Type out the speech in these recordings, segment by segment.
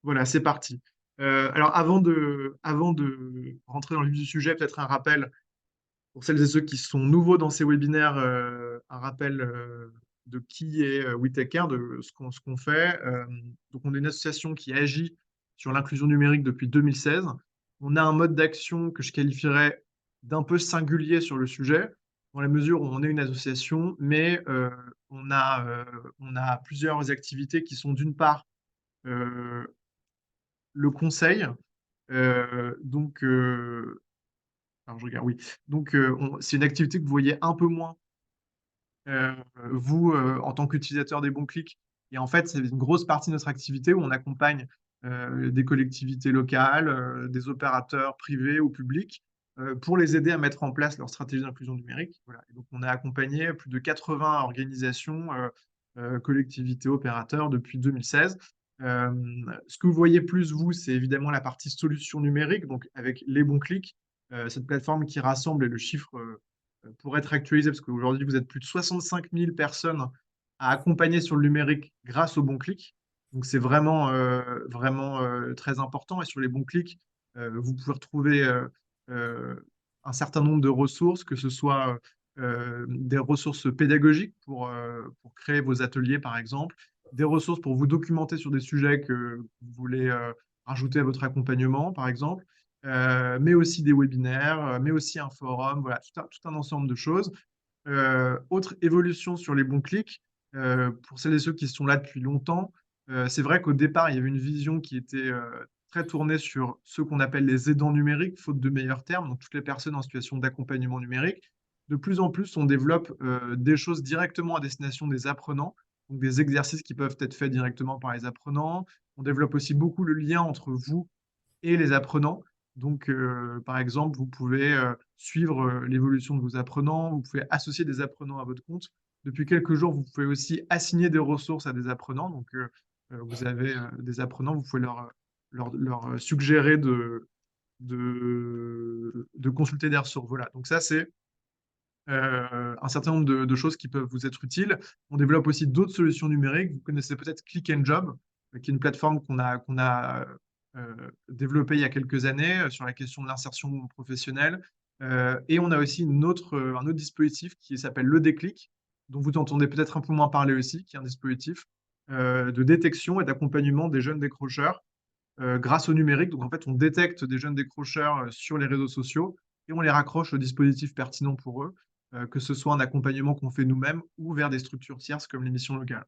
Voilà, c'est parti. Alors, avant de rentrer dans le vif du sujet, peut-être un rappel pour celles et ceux qui sont nouveaux dans ces webinaires, un rappel de qui est We Take Care, de ce qu'on fait. Donc, on est une association qui agit sur l'inclusion numérique depuis 2016. On a un mode d'action que je qualifierais d'un peu singulier sur le sujet, dans la mesure où on est une association, mais on a plusieurs activités qui sont d'une part euh, le conseil. Donc, alors je regarde, oui. Donc, c'est une activité que vous voyez un peu moins, vous, en tant qu'utilisateur des bons clics. Et en fait, c'est une grosse partie de notre activité où on accompagne des collectivités locales, des opérateurs privés ou publics, pour les aider à mettre en place leur stratégie d'inclusion numérique. Voilà. Et donc, on a accompagné plus de 80 organisations, collectivités, opérateurs depuis 2016. Euh, Ce que vous voyez plus, vous, c'est évidemment la partie solution numérique, donc avec les bons clics, cette plateforme qui rassemble, et le chiffre pour être actualisé, parce qu'aujourd'hui, vous êtes plus de 65 000 personnes à accompagner sur le numérique grâce aux bons clics. Donc, c'est vraiment très important. Et sur les bons clics, vous pouvez retrouver euh, un certain nombre de ressources, que ce soit des ressources pédagogiques pour créer vos ateliers, par exemple, des ressources pour vous documenter sur des sujets que vous voulez rajouter à votre accompagnement, par exemple, mais aussi des webinaires, mais aussi un forum, voilà, tout un ensemble de choses. Autre évolution sur les bons clics, pour celles et ceux qui sont là depuis longtemps, c'est vrai qu'au départ, il y avait une vision qui était très tournée sur ceux qu'on appelle les aidants numériques, faute de meilleurs termes, donc toutes les personnes en situation d'accompagnement numérique. De plus en plus, on développe des choses directement à destination des apprenants, donc des exercices qui peuvent être faits directement par les apprenants. On développe aussi beaucoup le lien entre vous et les apprenants. Donc, par exemple, vous pouvez suivre l'évolution de vos apprenants, vous pouvez associer des apprenants à votre compte. Depuis quelques jours, vous pouvez aussi assigner des ressources à des apprenants. Donc, vous avez des apprenants, vous pouvez leur suggérer de consulter des ressources. Voilà. Donc, ça, c'est un certain nombre de choses qui peuvent vous être utiles. On développe aussi d'autres solutions numériques. Vous connaissez peut-être Click and Job, qui est une plateforme qu'on a développée il y a quelques années sur la question de l'insertion professionnelle. Et on a aussi un autre dispositif qui s'appelle le Déclic, dont vous entendez peut-être un peu moins parler aussi, qui est un dispositif de détection et d'accompagnement des jeunes décrocheurs grâce au numérique. Donc en fait, on détecte des jeunes décrocheurs sur les réseaux sociaux et on les raccroche aux dispositifs pertinents pour eux, que ce soit un accompagnement qu'on fait nous-mêmes ou vers des structures tierces comme les missions locales.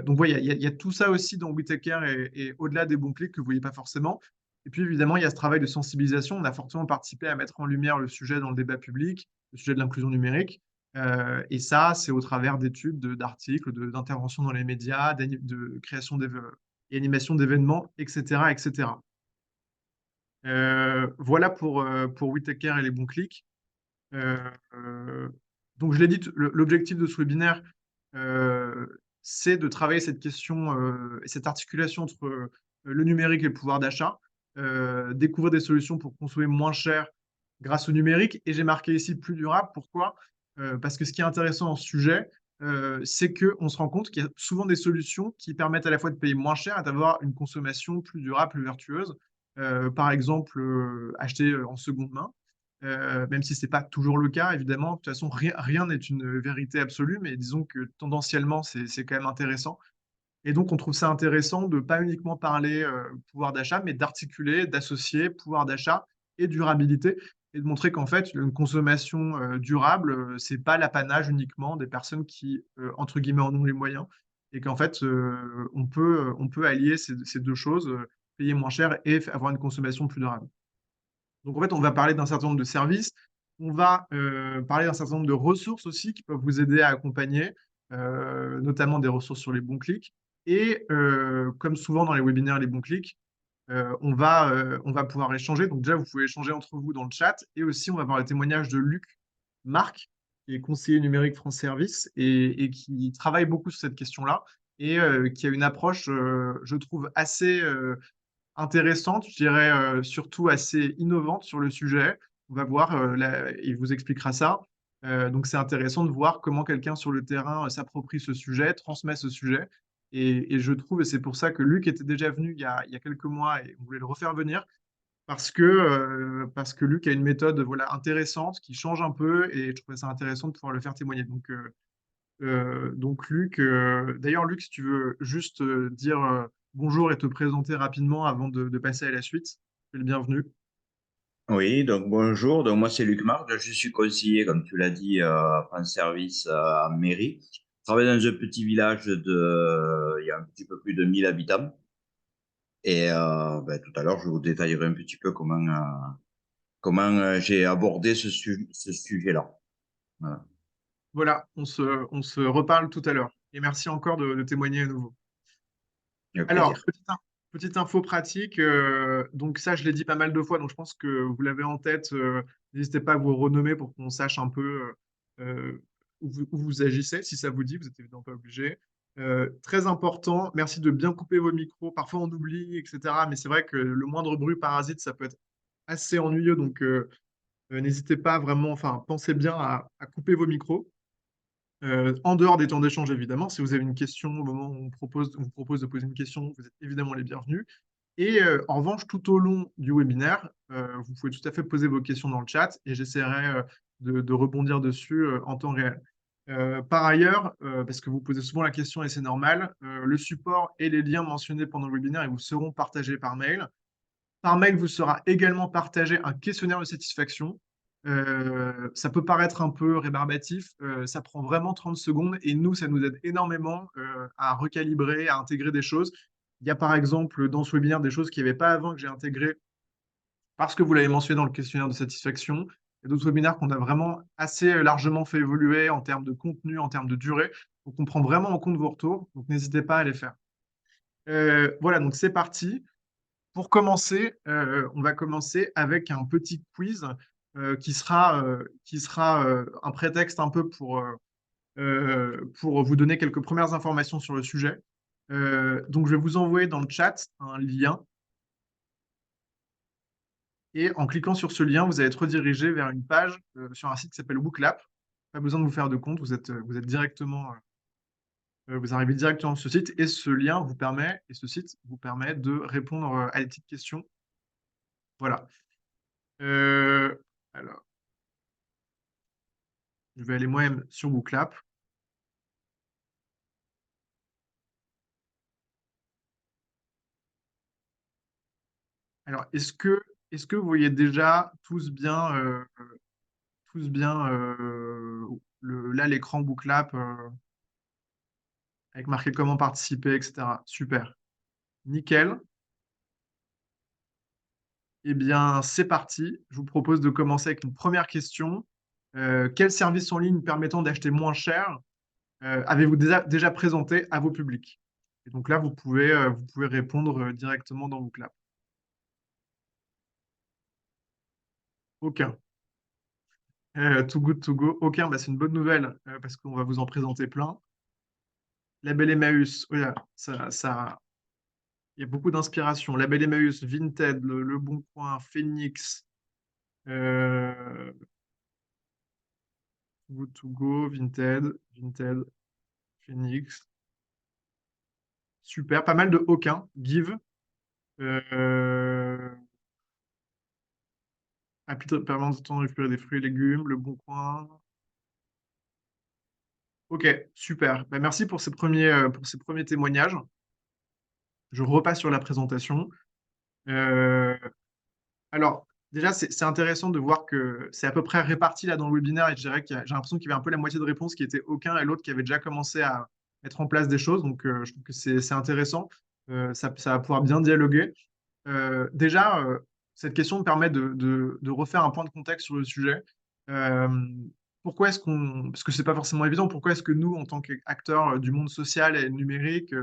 Donc voilà, il y a tout ça aussi dans We Take Care et au-delà des bons clics que vous ne voyez pas forcément. Et puis évidemment, il y a ce travail de sensibilisation. On a fortement participé à mettre en lumière le sujet dans le débat public, le sujet de l'inclusion numérique. Et ça, c'est au travers d'études, d'articles, d'interventions dans les médias, de création et animation d'événements, etc., etc. Voilà pour We Take Care et les bons clics. Euh, euh, donc, je l'ai dit, l'objectif de ce webinaire, euh, c'est de travailler cette question et cette articulation entre le numérique et le pouvoir d'achat, découvrir des solutions pour consommer moins cher grâce au numérique. Et j'ai marqué ici plus durable. Pourquoi? Parce que ce qui est intéressant dans ce sujet, c'est qu'on se rend compte qu'il y a souvent des solutions qui permettent à la fois de payer moins cher et d'avoir une consommation plus durable, plus vertueuse. Par exemple, acheter en seconde main. Même si ce n'est pas toujours le cas, évidemment. De toute façon, rien n'est une vérité absolue, mais disons que tendanciellement, c'est quand même intéressant. Et donc, on trouve ça intéressant de pas uniquement parler pouvoir d'achat, mais d'articuler, d'associer pouvoir d'achat et durabilité, et de montrer qu'en fait, une consommation durable, c'est pas l'apanage uniquement des personnes qui, entre guillemets, en ont les moyens, et qu'en fait, on peut allier ces deux choses, payer moins cher et avoir une consommation plus durable. Donc, en fait, on va parler d'un certain nombre de services. On va parler d'un certain nombre de ressources aussi qui peuvent vous aider à accompagner, notamment des ressources sur les bons clics. Et comme souvent dans les webinaires, les bons clics, on va pouvoir échanger. Donc, déjà, vous pouvez échanger entre vous dans le chat. Et aussi, on va voir le témoignage de Luc Marc, qui est conseiller numérique France Service et qui travaille beaucoup sur cette question-là et qui a une approche, je trouve, assez intéressante, je dirais surtout assez innovante sur le sujet. On va voir, il vous expliquera ça. Donc c'est intéressant de voir comment quelqu'un sur le terrain s'approprie ce sujet, transmet ce sujet. Et je trouve, et c'est pour ça que Luc était déjà venu il y a quelques mois et on voulait le refaire venir, parce que Luc a une méthode voilà, intéressante qui change un peu et je trouvais ça intéressant de pouvoir le faire témoigner. Donc Luc, d'ailleurs, Luc, si tu veux juste dire bonjour et te présenter rapidement avant de passer à la suite, tu es le bienvenu. Oui, donc bonjour. Donc moi c'est Luc Marc. Je suis conseiller, comme tu l'as dit, à France Service à mairie. Je travaille dans un petit village il y a un petit peu plus de 1 000 habitants. Et tout à l'heure, je vous détaillerai un petit peu comment j'ai abordé ce sujet-là. Voilà. Voilà, on se reparle tout à l'heure. Et merci encore de témoigner à nouveau. Avec Alors, plaisir. petite info pratique. Donc ça, je l'ai dit pas mal de fois, donc je pense que vous l'avez en tête. N'hésitez pas à vous renommer pour qu'on sache un peu où vous agissez. Si ça vous dit, vous n'êtes évidemment pas obligé. Très important, merci de bien couper vos micros. Parfois, on oublie, etc. Mais c'est vrai que le moindre bruit parasite, ça peut être assez ennuyeux. Donc, n'hésitez pas vraiment, enfin, pensez bien à couper vos micros. En dehors des temps d'échange, évidemment, si vous avez une question au moment où on vous propose de poser une question, vous êtes évidemment les bienvenus. Et en revanche, tout au long du webinaire, vous pouvez tout à fait poser vos questions dans le chat et j'essaierai de rebondir dessus en temps réel. Par ailleurs, parce que vous posez souvent la question et c'est normal, le support et les liens mentionnés pendant le webinaire ils vous seront partagés par mail. Par mail, vous sera également partagé un questionnaire de satisfaction. Ça peut paraître un peu rébarbatif, ça prend vraiment 30 secondes et nous, ça nous aide énormément à recalibrer, à intégrer des choses. Il y a par exemple dans ce webinaire des choses qu'il n'y avait pas avant que j'ai intégrées parce que vous l'avez mentionné dans le questionnaire de satisfaction. Il y a d'autres webinaires qu'on a vraiment assez largement fait évoluer en termes de contenu, en termes de durée. Donc on prend vraiment en compte vos retours, donc n'hésitez pas à les faire. Voilà, donc c'est parti. Pour commencer, on va commencer avec un petit quiz qui sera un prétexte un peu pour vous donner quelques premières informations sur le sujet. Donc, je vais vous envoyer dans le chat un lien et en cliquant sur ce lien, vous allez être redirigé vers une page sur un site qui s'appelle Wooklap. Pas besoin de vous faire de compte, vous êtes directement, vous arrivez directement sur ce site et ce site vous permet de répondre à des petites questions. Voilà. Euh, alors, je vais aller moi-même sur Booklap. Alors, est-ce que vous voyez déjà tous bien là l'écran Booklap avec marqué comment participer, etc. Super. Nickel. Eh bien, c'est parti. Je vous propose de commencer avec une première question. Quel service en ligne permettant d'acheter moins cher avez-vous déjà présenté à vos publics? Et donc là, vous pouvez répondre directement dans Booklap. Aucun. Too good to go. Aucun, bah, c'est une bonne nouvelle parce qu'on va vous en présenter plein. La Belle Emmaüs, oh là, il y a beaucoup d'inspiration. La Belle Emmaüs, Vinted, le Bon Coin, Phoenix, euh, Good to Go, Vinted, Phoenix. Super, pas mal de aucun. Give, euh, Rapide permanence de temps de récupérer des fruits et légumes, le Bon Coin. Ok, super. Bah, merci pour ces premiers témoignages. Je repasse sur la présentation. Euh, Alors, déjà, c'est intéressant de voir que c'est à peu près réparti là dans le webinaire et je dirais j'ai l'impression qu'il y avait un peu la moitié de réponses qui étaient aucun et l'autre qui avait déjà commencé à mettre en place des choses. Donc, je trouve que c'est intéressant. Ça va pouvoir bien dialoguer. Déjà, cette question me permet de refaire un point de contexte sur le sujet. Euh, Pourquoi est-ce qu'on, parce que c'est pas forcément évident, pourquoi est-ce que nous, en tant qu'acteurs du monde social et numérique,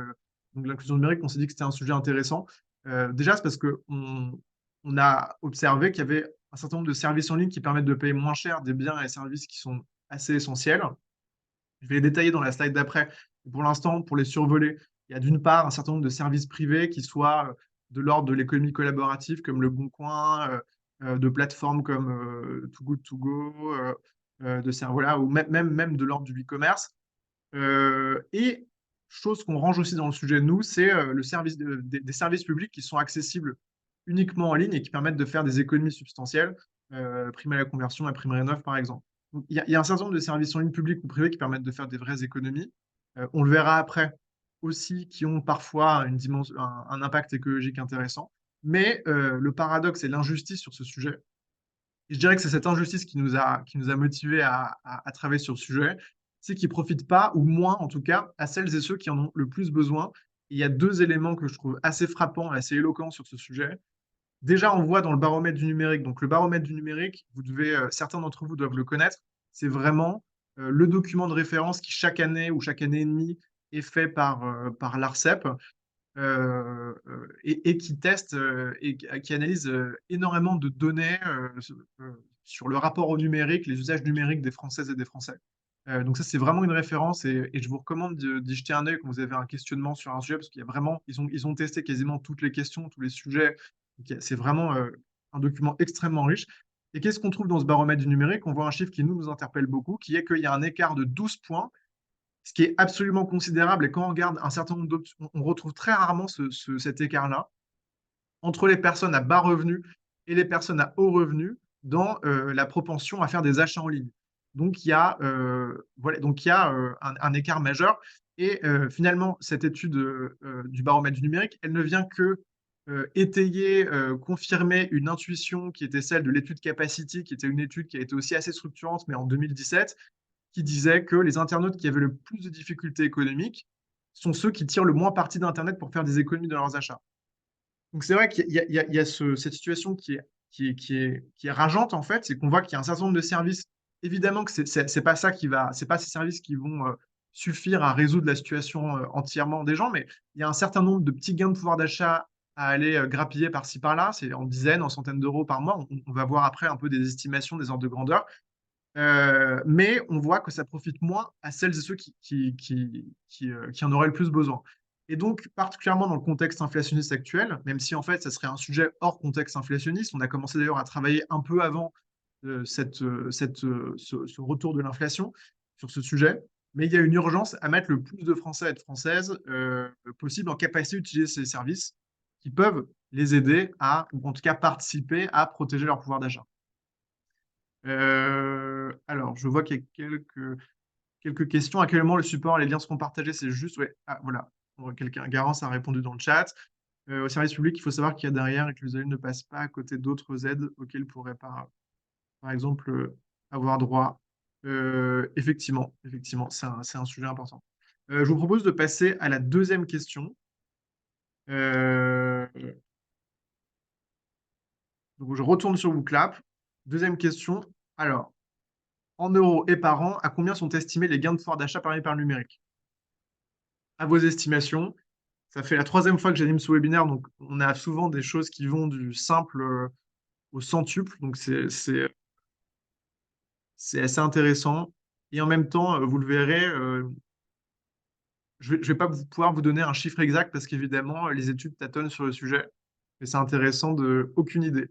donc de l'inclusion numérique, on s'est dit que c'était un sujet intéressant. Déjà, c'est parce que on a observé qu'il y avait un certain nombre de services en ligne qui permettent de payer moins cher des biens et services qui sont assez essentiels. Je vais les détailler dans la slide d'après. Pour l'instant, pour les survoler, il y a d'une part un certain nombre de services privés qui soient de l'ordre de l'économie collaborative, comme Le Bon Coin, de plateformes comme Too Good To Go, voilà, ou même de l'ordre du e-commerce. Et chose qu'on range aussi dans le sujet de nous, c'est le service des services publics qui sont accessibles uniquement en ligne et qui permettent de faire des économies substantielles, prime à la conversion et prime rénov par exemple. Donc, il y a un certain nombre de services en ligne publics ou privés qui permettent de faire des vraies économies. On le verra après aussi, qui ont parfois une dimension, un impact écologique intéressant. Mais le paradoxe et l'injustice sur ce sujet, et je dirais que c'est cette injustice qui nous a motivés à travailler sur le sujet, c'est qu'ils ne profitent pas, ou moins en tout cas, à celles et ceux qui en ont le plus besoin. Et il y a deux éléments que je trouve assez frappants, assez éloquents sur ce sujet. Déjà, on voit dans le baromètre du numérique, donc le baromètre du numérique, certains d'entre vous doivent le connaître, c'est vraiment le document de référence qui chaque année ou chaque année et demie est fait par l'ARCEP et qui teste et qui analyse énormément de données sur le rapport au numérique, les usages numériques des Françaises et des Français. Donc ça, c'est vraiment une référence et je vous recommande d'y jeter un œil quand vous avez un questionnement sur un sujet, parce qu'il y a vraiment, ils ont testé quasiment toutes les questions, tous les sujets. C'est vraiment un document extrêmement riche. Et qu'est-ce qu'on trouve dans ce baromètre du numérique? On voit un chiffre qui nous interpelle beaucoup, qui est qu'il y a un écart de 12 points, ce qui est absolument considérable. Et quand on regarde un certain nombre d'options, on retrouve très rarement cet écart-là entre les personnes à bas revenus et les personnes à haut revenus dans la propension à faire des achats en ligne. Donc, il y a un écart majeur. Et finalement, cette étude du baromètre du numérique, elle ne vient que étayer, confirmer une intuition qui était celle de l'étude Capacity, qui était une étude qui a été aussi assez structurante, mais en 2017, qui disait que les internautes qui avaient le plus de difficultés économiques sont ceux qui tirent le moins parti d'Internet pour faire des économies dans leurs achats. Donc c'est vrai qu'il y a cette situation qui est rageante en fait, c'est qu'on voit qu'il y a un certain nombre de services. Évidemment que c'est pas ça qui va, c'est pas ces services qui vont suffire à résoudre la situation entièrement des gens, mais il y a un certain nombre de petits gains de pouvoir d'achat à aller grappiller par-ci par-là, c'est en dizaines, en centaines d'euros par mois. On va voir après un peu des estimations, des ordres de grandeur. Mais on voit que ça profite moins à celles et ceux qui en auraient le plus besoin. Et donc, particulièrement dans le contexte inflationniste actuel, même si en fait, ça serait un sujet hors contexte inflationniste, on a commencé d'ailleurs à travailler un peu avant ce retour de l'inflation sur ce sujet, mais il y a une urgence à mettre le plus de Français et de Françaises possible en capacité d'utiliser ces services qui peuvent les aider à, ou en tout cas participer à protéger leur pouvoir d'achat. Alors, je vois qu'il y a quelques questions. Actuellement, le support, les liens seront partagés, c'est juste. Ouais. Ah, voilà. Garance a répondu dans le chat. Au service public, il faut savoir qu'il y a derrière et que les élus ne passent pas à côté d'autres aides auxquelles pourraient par exemple avoir droit. Effectivement, c'est un sujet important. Je vous propose de passer à la deuxième question. Euh, donc, je retourne sur WooClap. Deuxième question. Alors, en euros et par an, à combien sont estimés les gains de pouvoir d'achat permis par le numérique? À vos estimations, ça fait la troisième fois que j'anime ce webinaire, donc on a souvent des choses qui vont du simple au centuple, donc c'est assez intéressant. Et en même temps, vous le verrez, je vais pas pouvoir vous donner un chiffre exact parce qu'évidemment, les études tâtonnent sur le sujet, mais c'est intéressant de aucune idée.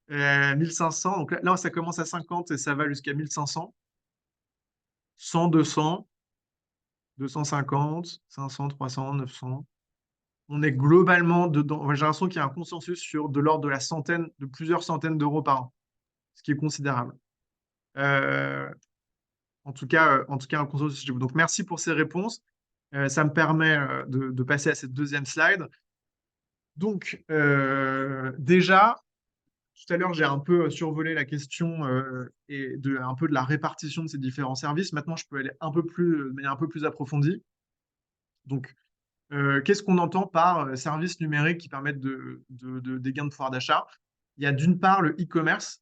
1500, donc là, ça commence à 50 et ça va jusqu'à 1500, 100, 200, 250, 500, 300, 900. On est globalement dedans. J'ai l'impression qu'il y a un consensus sur de l'ordre de la centaine, de plusieurs centaines d'euros par an, ce qui est considérable. Euh, en tout cas, un consensus chez vous. Donc, merci pour ces réponses. Ça me permet de passer à cette deuxième slide. Donc, déjà, tout à l'heure, j'ai un peu survolé la question un peu de la répartition de ces différents services. Maintenant, je peux aller un peu plus, de manière un peu plus approfondie. Donc, qu'est-ce qu'on entend par services numériques qui permettent des gains de pouvoir d'achat? Il y a d'une part le e-commerce.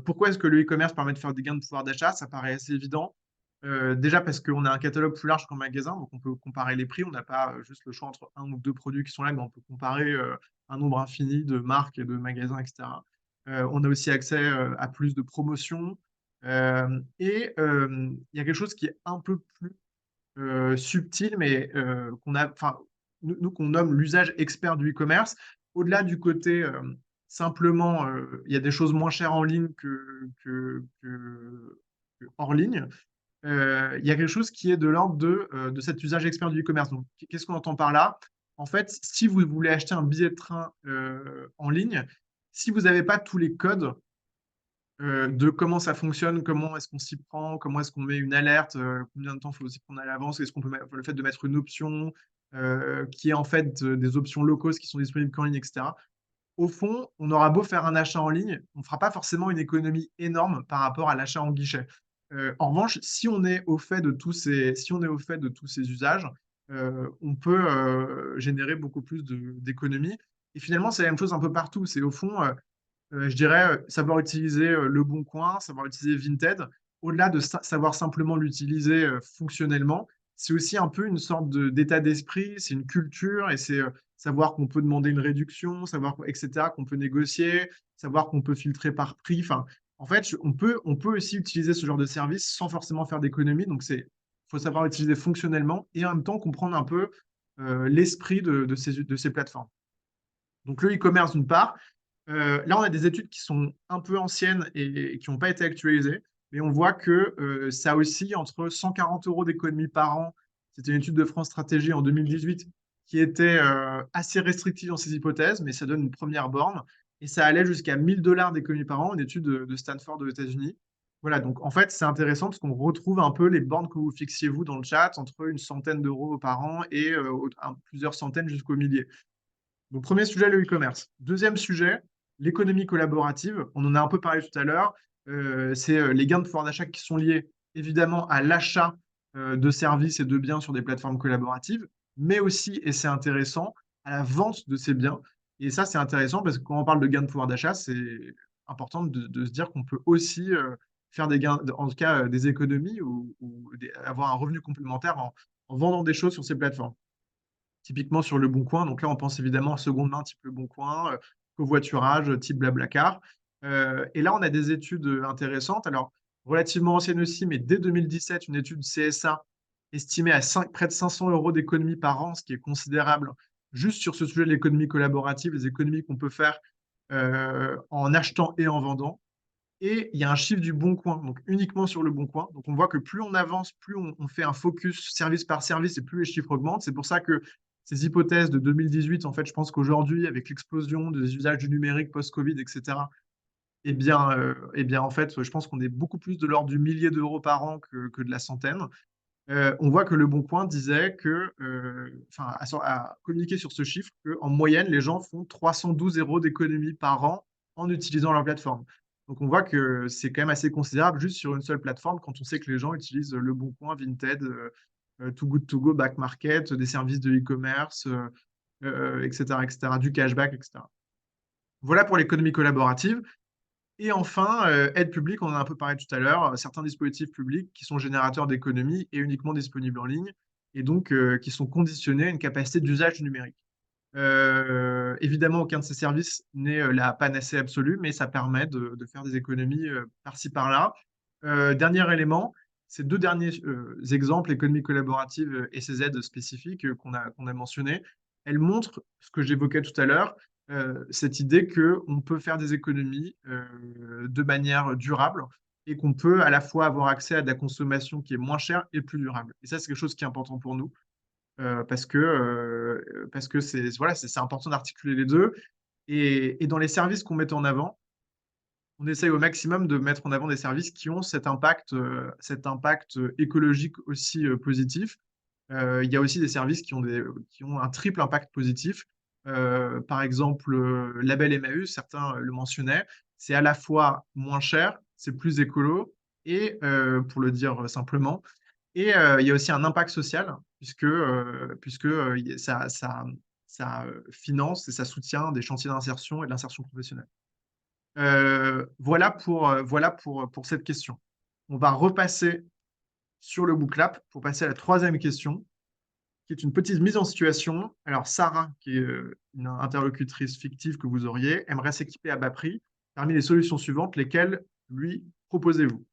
Pourquoi est-ce que le e-commerce permet de faire des gains de pouvoir d'achat? Ça paraît assez évident. Déjà parce qu'on a un catalogue plus large qu'en magasin, donc on peut comparer les prix. On n'a pas juste le choix entre un ou deux produits qui sont là, mais on peut comparer un nombre infini de marques et de magasins, etc. On a aussi accès à plus de promotions. Il y a quelque chose qui est un peu plus subtil, mais enfin, nous qu'on nomme l'usage expert du e-commerce. Au-delà du côté simplement, il y a des choses moins chères en ligne que hors ligne. il y a quelque chose qui est de l'ordre de cet usage expert du e-commerce. Donc, qu'est-ce qu'on entend par là? En fait, si vous voulez acheter un billet de train en ligne, si vous n'avez pas tous les codes de comment ça fonctionne, comment est-ce qu'on s'y prend, comment est-ce qu'on met une alerte, combien de temps il faut s'y prendre à l'avance, est-ce qu'on peut mettre, le fait de mettre une option qui est en fait des options low cost qui sont disponibles qu'en ligne, etc. Au fond, on aura beau faire un achat en ligne, on ne fera pas forcément une économie énorme par rapport à l'achat en guichet. En revanche, si on est au fait de si on est au fait de tous ces usages, on peut générer beaucoup plus d'économies. Et finalement, c'est la même chose un peu partout. C'est au fond, je dirais, savoir utiliser Le Bon Coin, savoir utiliser Vinted, au-delà de savoir simplement l'utiliser fonctionnellement, c'est aussi un peu une sorte d'état d'esprit, c'est une culture et c'est savoir qu'on peut demander une réduction, savoir, etc., qu'on peut négocier, savoir qu'on peut filtrer par prix. Enfin, en fait, on peut aussi utiliser ce genre de service sans forcément faire d'économie. Donc, faut savoir l'utiliser fonctionnellement et en même temps comprendre un peu l'esprit de ces plateformes. Donc, le e-commerce d'une part. Là, on a des études qui sont un peu anciennes et qui n'ont pas été actualisées, mais on voit que ça oscille entre 140 euros d'économie par an. C'était une étude de France Stratégie en 2018 qui était assez restrictive dans ses hypothèses, mais ça donne une première borne. Et ça allait jusqu'à 1000 dollars d'économie par an, une étude de Stanford aux États-Unis. Voilà, donc en fait, c'est intéressant parce qu'on retrouve un peu les bornes que vous fixiez vous dans le chat, entre une centaine d'euros par an et plusieurs centaines jusqu'aux milliers. Donc, premier sujet, le e-commerce. Deuxième sujet, l'économie collaborative. On en a un peu parlé tout à l'heure. C'est les gains de pouvoir d'achat qui sont liés évidemment à l'achat de services et de biens sur des plateformes collaboratives, mais aussi, et c'est intéressant, à la vente de ces biens. Et ça, c'est intéressant parce que quand on parle de gains de pouvoir d'achat, c'est important de se dire qu'on peut aussi faire des gains, en tout cas des économies ou avoir un revenu complémentaire en vendant des choses sur ces plateformes typiquement sur Le Bon Coin. Donc là, on pense évidemment à seconde main type Le Bon Coin, covoiturage type Blablacar. Et là, on a des études intéressantes. Alors, relativement anciennes aussi, mais dès 2017, une étude CSA estimée à près de 500 euros d'économie par an, ce qui est considérable, juste sur ce sujet de l'économie collaborative, les économies qu'on peut faire en achetant et en vendant. Et il y a un chiffre du Bon Coin, donc uniquement sur le Bon Coin. Donc on voit que plus on avance, plus on fait un focus service par service et plus les chiffres augmentent. C'est pour ça que ces hypothèses de 2018, en fait, je pense qu'aujourd'hui, avec l'explosion des usages du numérique post-Covid, etc., en fait, je pense qu'on est beaucoup plus de l'ordre du millier d'euros par an que de la centaine. On voit que Le Bon Coin disait que, a communiqué sur ce chiffre, qu'en moyenne, les gens font 312 euros d'économie par an en utilisant leur plateforme. Donc on voit que c'est quand même assez considérable juste sur une seule plateforme quand on sait que les gens utilisent Le Bon Coin, Vinted, Too Good To Go, Back Market, des services de e-commerce, etc., etc., du cashback, etc. Voilà pour l'économie collaborative. Et enfin, aide publique, on en a un peu parlé tout à l'heure, certains dispositifs publics qui sont générateurs d'économie et uniquement disponibles en ligne, et donc qui sont conditionnés à une capacité d'usage du numérique. Évidemment, aucun de ces services n'est la panacée absolue, mais ça permet de faire des économies par-ci, par-là. Dernier élément, ces deux derniers exemples, économie collaborative et ces aides spécifiques qu'on a mentionnées, elles montrent ce que j'évoquais tout à l'heure, cette idée qu'on peut faire des économies de manière durable et qu'on peut à la fois avoir accès à de la consommation qui est moins chère et plus durable. Et ça, c'est quelque chose qui est important pour nous parce que c'est voilà, c'est important d'articuler les deux. Et dans les services qu'on met en avant, on essaye au maximum de mettre en avant des services qui ont cet impact écologique aussi positif. Il y a aussi des services qui ont un triple impact positif. Par exemple, Label Emmaüs, certains le mentionnaient, c'est à la fois moins cher, c'est plus écolo, et pour le dire simplement, et il y a aussi un impact social, puisque ça finance et ça soutient des chantiers d'insertion et de l'insertion professionnelle. Voilà pour cette question. On va repasser sur le Booklab pour passer à la troisième question, qui est une petite mise en situation. Alors, Sarah, qui est une interlocutrice fictive que vous auriez, aimerait s'équiper à bas prix. Parmi les solutions suivantes, lesquelles lui proposez-vous?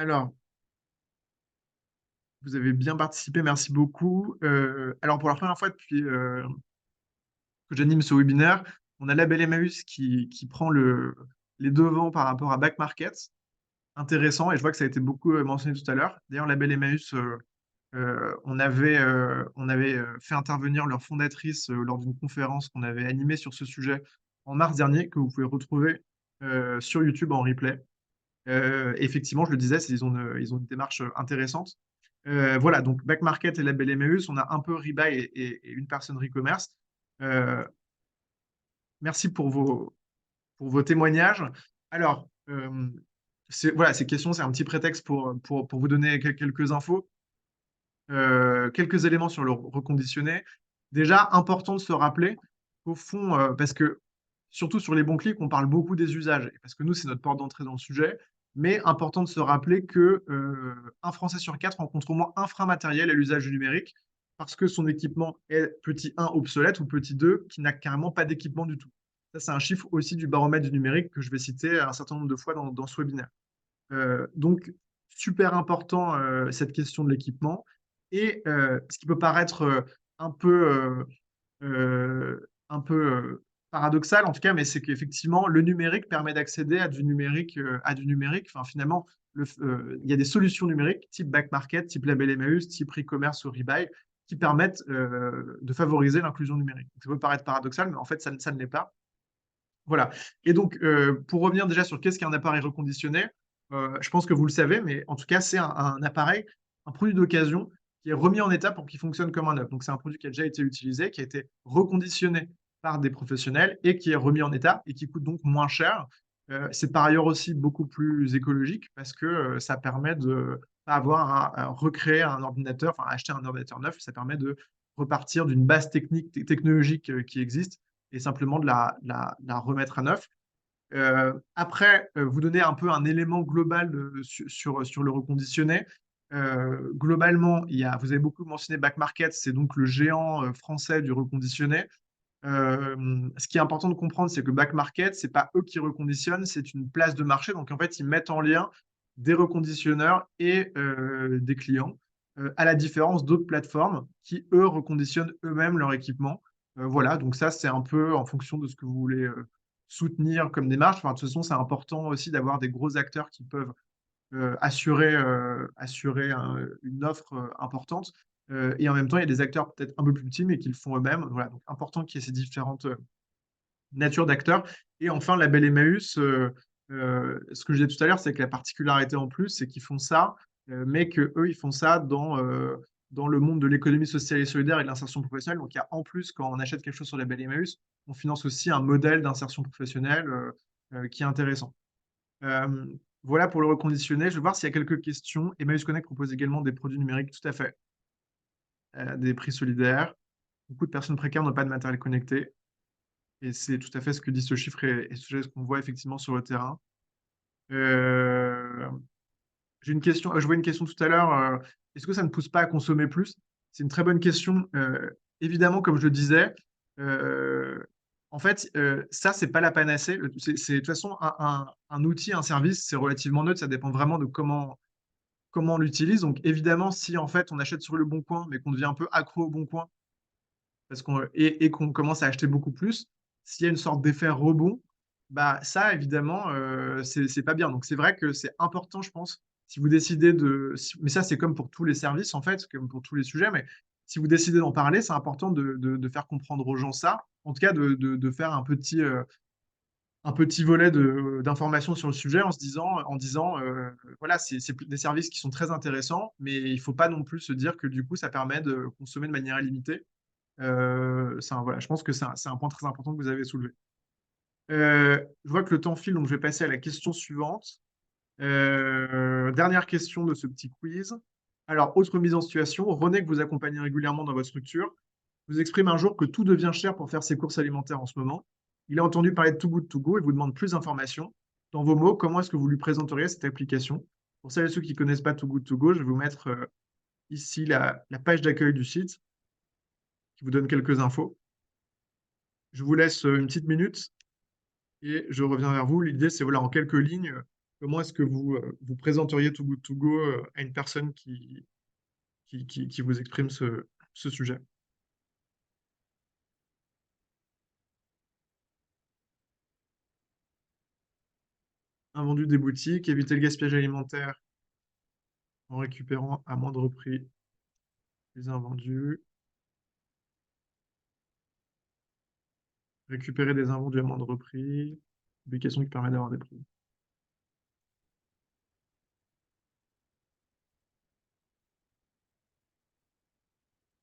Alors, vous avez bien participé, merci beaucoup. Alors, pour la première fois depuis que j'anime ce webinaire, on a Label Emmaüs qui prend les devants par rapport à Back Market. Intéressant, et je vois que ça a été beaucoup mentionné tout à l'heure. D'ailleurs, Label Emmaüs, on avait fait intervenir leur fondatrice lors d'une conférence qu'on avait animée sur ce sujet en mars dernier, que vous pouvez retrouver sur YouTube en replay. Effectivement, je le disais, ils ont une démarche intéressante. Voilà, donc Back Market et Label Emmaüs, on a un peu Rebuy et une personne e-commerce. Euh, Merci pour vos témoignages. Alors, voilà, ces questions, c'est un petit prétexte pour vous donner quelques infos. Quelques éléments sur le reconditionné. Déjà, important de se rappeler qu'au fond, parce que surtout sur les bons clics, on parle beaucoup des usages, parce que nous, c'est notre porte d'entrée dans le sujet, mais important de se rappeler que un Français sur quatre rencontre au moins un frein matériel à l'usage du numérique, parce que son équipement est petit 1 obsolète ou petit 2 qui n'a carrément pas d'équipement du tout. Ça, c'est un chiffre aussi du baromètre du numérique que je vais citer un certain nombre de fois dans ce webinaire. Donc, super important cette question de l'équipement. Et ce qui peut paraître un peu paradoxal en tout cas, mais c'est qu'effectivement, le numérique permet d'accéder à du numérique. Enfin, finalement, il y a des solutions numériques type Back Market, type Label Emmaüs, type e-commerce ou Rebuy qui permettent de favoriser l'inclusion numérique. Ça peut paraître paradoxal, mais en fait, ça ne l'est pas. Voilà. Et donc, pour revenir déjà sur qu'est-ce qu'un appareil reconditionné, je pense que vous le savez, mais en tout cas, c'est un appareil, un produit d'occasion qui est remis en état pour qu'il fonctionne comme un neuf. Donc, c'est un produit qui a déjà été utilisé, qui a été reconditionné par des professionnels et qui est remis en état et qui coûte donc moins cher. C'est par ailleurs aussi beaucoup plus écologique parce que ça permet de pas avoir à recréer un ordinateur, enfin acheter un ordinateur neuf, ça permet de repartir d'une base technologique qui existe et simplement de la remettre à neuf. Après, vous donner un peu un élément global sur le reconditionné. Globalement, vous avez beaucoup mentionné Back Market, c'est donc le géant français du reconditionné. Ce qui est important de comprendre, c'est que Back Market, c'est pas eux qui reconditionnent, c'est une place de marché. Donc en fait, ils mettent en lien des reconditionneurs et des clients, à la différence d'autres plateformes qui, eux, reconditionnent eux-mêmes leur équipement. Voilà, donc ça, c'est un peu en fonction de ce que vous voulez soutenir comme démarche. Enfin, de toute façon, c'est important aussi d'avoir des gros acteurs qui peuvent assurer une offre importante. Et en même temps, il y a des acteurs peut-être un peu plus petits, mais qui le font eux-mêmes. Voilà, donc important qu'il y ait ces différentes natures d'acteurs. Et enfin, Label Emmaüs, ce que je disais tout à l'heure, c'est que la particularité en plus, c'est qu'ils font ça, mais que eux, ils font ça dans le monde de l'économie sociale et solidaire et de l'insertion professionnelle. Donc, il y a en plus, quand on achète quelque chose sur Label Emmaüs, on finance aussi un modèle d'insertion professionnelle qui est intéressant. Euh, voilà pour le reconditionné. Je vais voir s'il y a quelques questions. Emmaüs Connect propose également des produits numériques, tout à fait, des prix solidaires. Beaucoup de personnes précaires n'ont pas de matériel connecté. Et c'est tout à fait ce que dit ce chiffre et ce qu'on voit effectivement sur le terrain. Euh, j'ai une question, je vois une question tout à l'heure. Est-ce que ça ne pousse pas à consommer plus? C'est une très bonne question. Évidemment, comme je le disais, euh, en fait, ça, c'est pas la panacée. De toute façon un outil, un service, c'est relativement neutre. Ça dépend vraiment de comment on l'utilise. Donc, évidemment, si en fait on achète sur le bon coin, mais qu'on devient un peu accro au bon coin, et qu'on commence à acheter beaucoup plus, s'il y a une sorte d'effet rebond, bah ça, évidemment, c'est pas bien. Donc, c'est vrai que c'est important, je pense, si vous décidez mais ça, c'est comme pour tous les services, en fait, comme pour tous les sujets, mais si vous décidez d'en parler, c'est important de faire comprendre aux gens ça, en tout cas de faire un petit volet d'information sur le sujet en disant voilà, c'est des services qui sont très intéressants, mais il ne faut pas non plus se dire que du coup, ça permet de consommer de manière illimitée. Voilà, je pense que c'est un point très important que vous avez soulevé. Je vois que le temps file, donc je vais passer à la question suivante. Dernière question de ce petit quiz. Alors, autre mise en situation, René, que vous accompagnez régulièrement dans votre structure, vous exprime un jour que tout devient cher pour faire ses courses alimentaires en ce moment. Il a entendu parler de Too Good To Go et vous demande plus d'informations. Dans vos mots, comment est-ce que vous lui présenteriez cette application? Pour celles et ceux qui ne connaissent pas Too Good To Go, je vais vous mettre ici la page d'accueil du site qui vous donne quelques infos. Je vous laisse une petite minute et je reviens vers vous. L'idée, c'est voilà, en quelques lignes, comment est-ce que vous présenteriez Too Good To Go à une personne qui vous exprime ce sujet? Invendu des boutiques, éviter le gaspillage alimentaire en récupérant à moindre prix les invendus, récupérer des invendus à moindre prix, publication qui permet d'avoir des prix.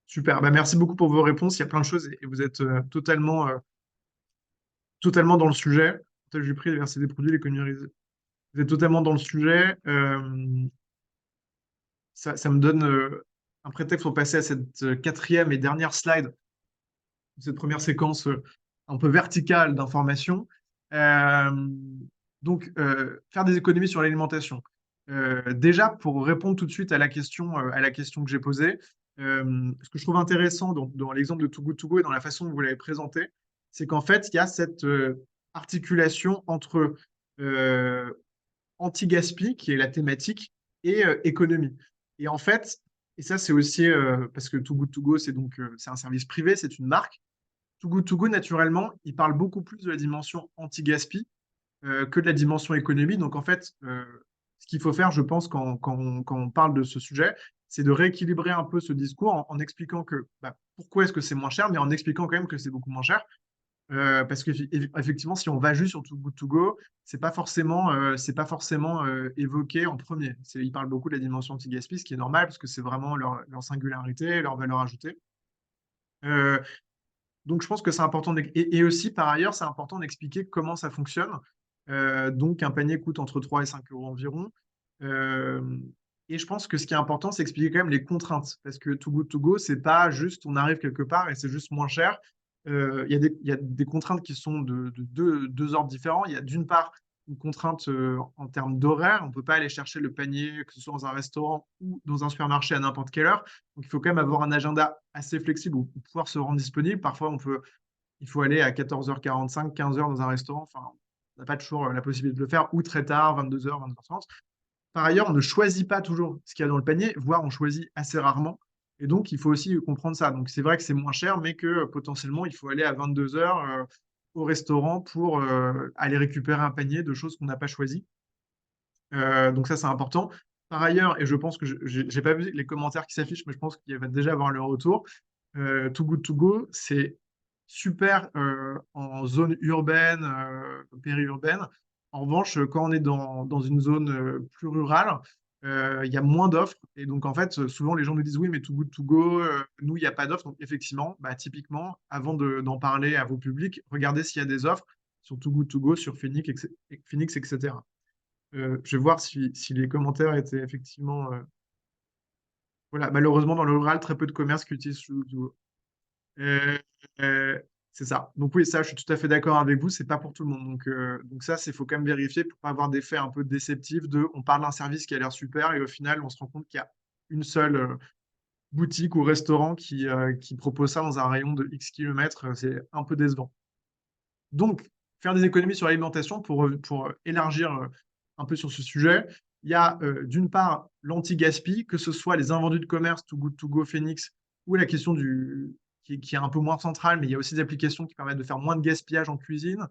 Super, bah, merci beaucoup pour vos réponses. Il y a plein de choses et vous êtes totalement dans le sujet. Partage du prix, verser des produits, l'économie risée. Vous êtes totalement dans le sujet. Ça me donne un prétexte pour passer à cette quatrième et dernière slide, cette première séquence un peu verticale d'information. Euh, faire des économies sur l'alimentation. Déjà, pour répondre tout de suite à la question que j'ai posée, ce que je trouve intéressant dans l'exemple de Too Good To Go et dans la façon dont vous l'avez présenté, c'est qu'en fait, il y a cette articulation entre euh, anti-gaspi, qui est la thématique, et économie. Et en fait, et ça c'est aussi parce que Too Good To Go, c'est un service privé, c'est une marque. Too Good To Go, naturellement, il parle beaucoup plus de la dimension anti-gaspi que de la dimension économie. Donc en fait, ce qu'il faut faire, je pense, quand on parle de ce sujet, c'est de rééquilibrer un peu ce discours en expliquant que pourquoi est-ce que c'est moins cher, mais en expliquant quand même que c'est beaucoup moins cher. Parce qu'effectivement, si on va juste sur Too Good To Go, c'est pas forcément évoqué en premier. Ils parlent beaucoup de la dimension anti-gaspi, ce qui est normal parce que c'est vraiment leur singularité, leur valeur ajoutée. Euh, donc, je pense que c'est important. Et aussi, par ailleurs, c'est important d'expliquer comment ça fonctionne. Donc, un panier coûte entre 3 et 5 euros environ. Euh, et je pense que ce qui est important, c'est expliquer quand même les contraintes. Parce que Too Good To Go, c'est pas juste on arrive quelque part et c'est juste moins cher. Il y a des contraintes qui sont de deux ordres différents. Il y a d'une part une contrainte en termes d'horaire. On ne peut pas aller chercher le panier, que ce soit dans un restaurant ou dans un supermarché à n'importe quelle heure. Donc, il faut quand même avoir un agenda assez flexible ou pouvoir se rendre disponible. Parfois, il faut aller à 14h45, 15h dans un restaurant. Enfin, on n'a pas toujours la possibilité de le faire ou très tard, 22h, 22h30. Par ailleurs, on ne choisit pas toujours ce qu'il y a dans le panier, voire on choisit assez rarement. Et donc, il faut aussi comprendre ça. Donc, c'est vrai que c'est moins cher, mais que potentiellement, il faut aller à 22h au restaurant pour aller récupérer un panier de choses qu'on n'a pas choisies. Donc ça, c'est important. Par ailleurs, et je pense que je n'ai pas vu les commentaires qui s'affichent, mais je pense qu'il va déjà avoir le retour. Too Good To Go, c'est super en zone urbaine, périurbaine. En revanche, quand on est dans une zone plus rurale, il y a moins d'offres. Et donc, en fait, souvent, les gens nous disent, oui, mais Too Good To Go, nous, il n'y a pas d'offres. Donc, effectivement, typiquement, avant d'en parler à vos publics, regardez s'il y a des offres sur Too Good To Go, sur Phoenix, etc. Je vais voir si les commentaires étaient effectivement. Voilà, malheureusement, dans le rural, très peu de commerces qui utilisent Shudu. Euh, euh, c'est ça. Donc, oui, ça, je suis tout à fait d'accord avec vous. C'est pas pour tout le monde. Donc ça, il faut quand même vérifier pour pas avoir d'effet un peu déceptif de on parle d'un service qui a l'air super et au final, on se rend compte qu'il y a une seule boutique ou restaurant qui propose ça dans un rayon de X kilomètres. C'est un peu décevant. Donc, faire des économies sur l'alimentation pour élargir un peu sur ce sujet, il y a d'une part l'anti-gaspi, que ce soit les invendus de commerce, Too Good To Go, Phoenix, ou la question qui est un peu moins centrale, mais il y a aussi des applications qui permettent de faire moins de gaspillage en cuisine,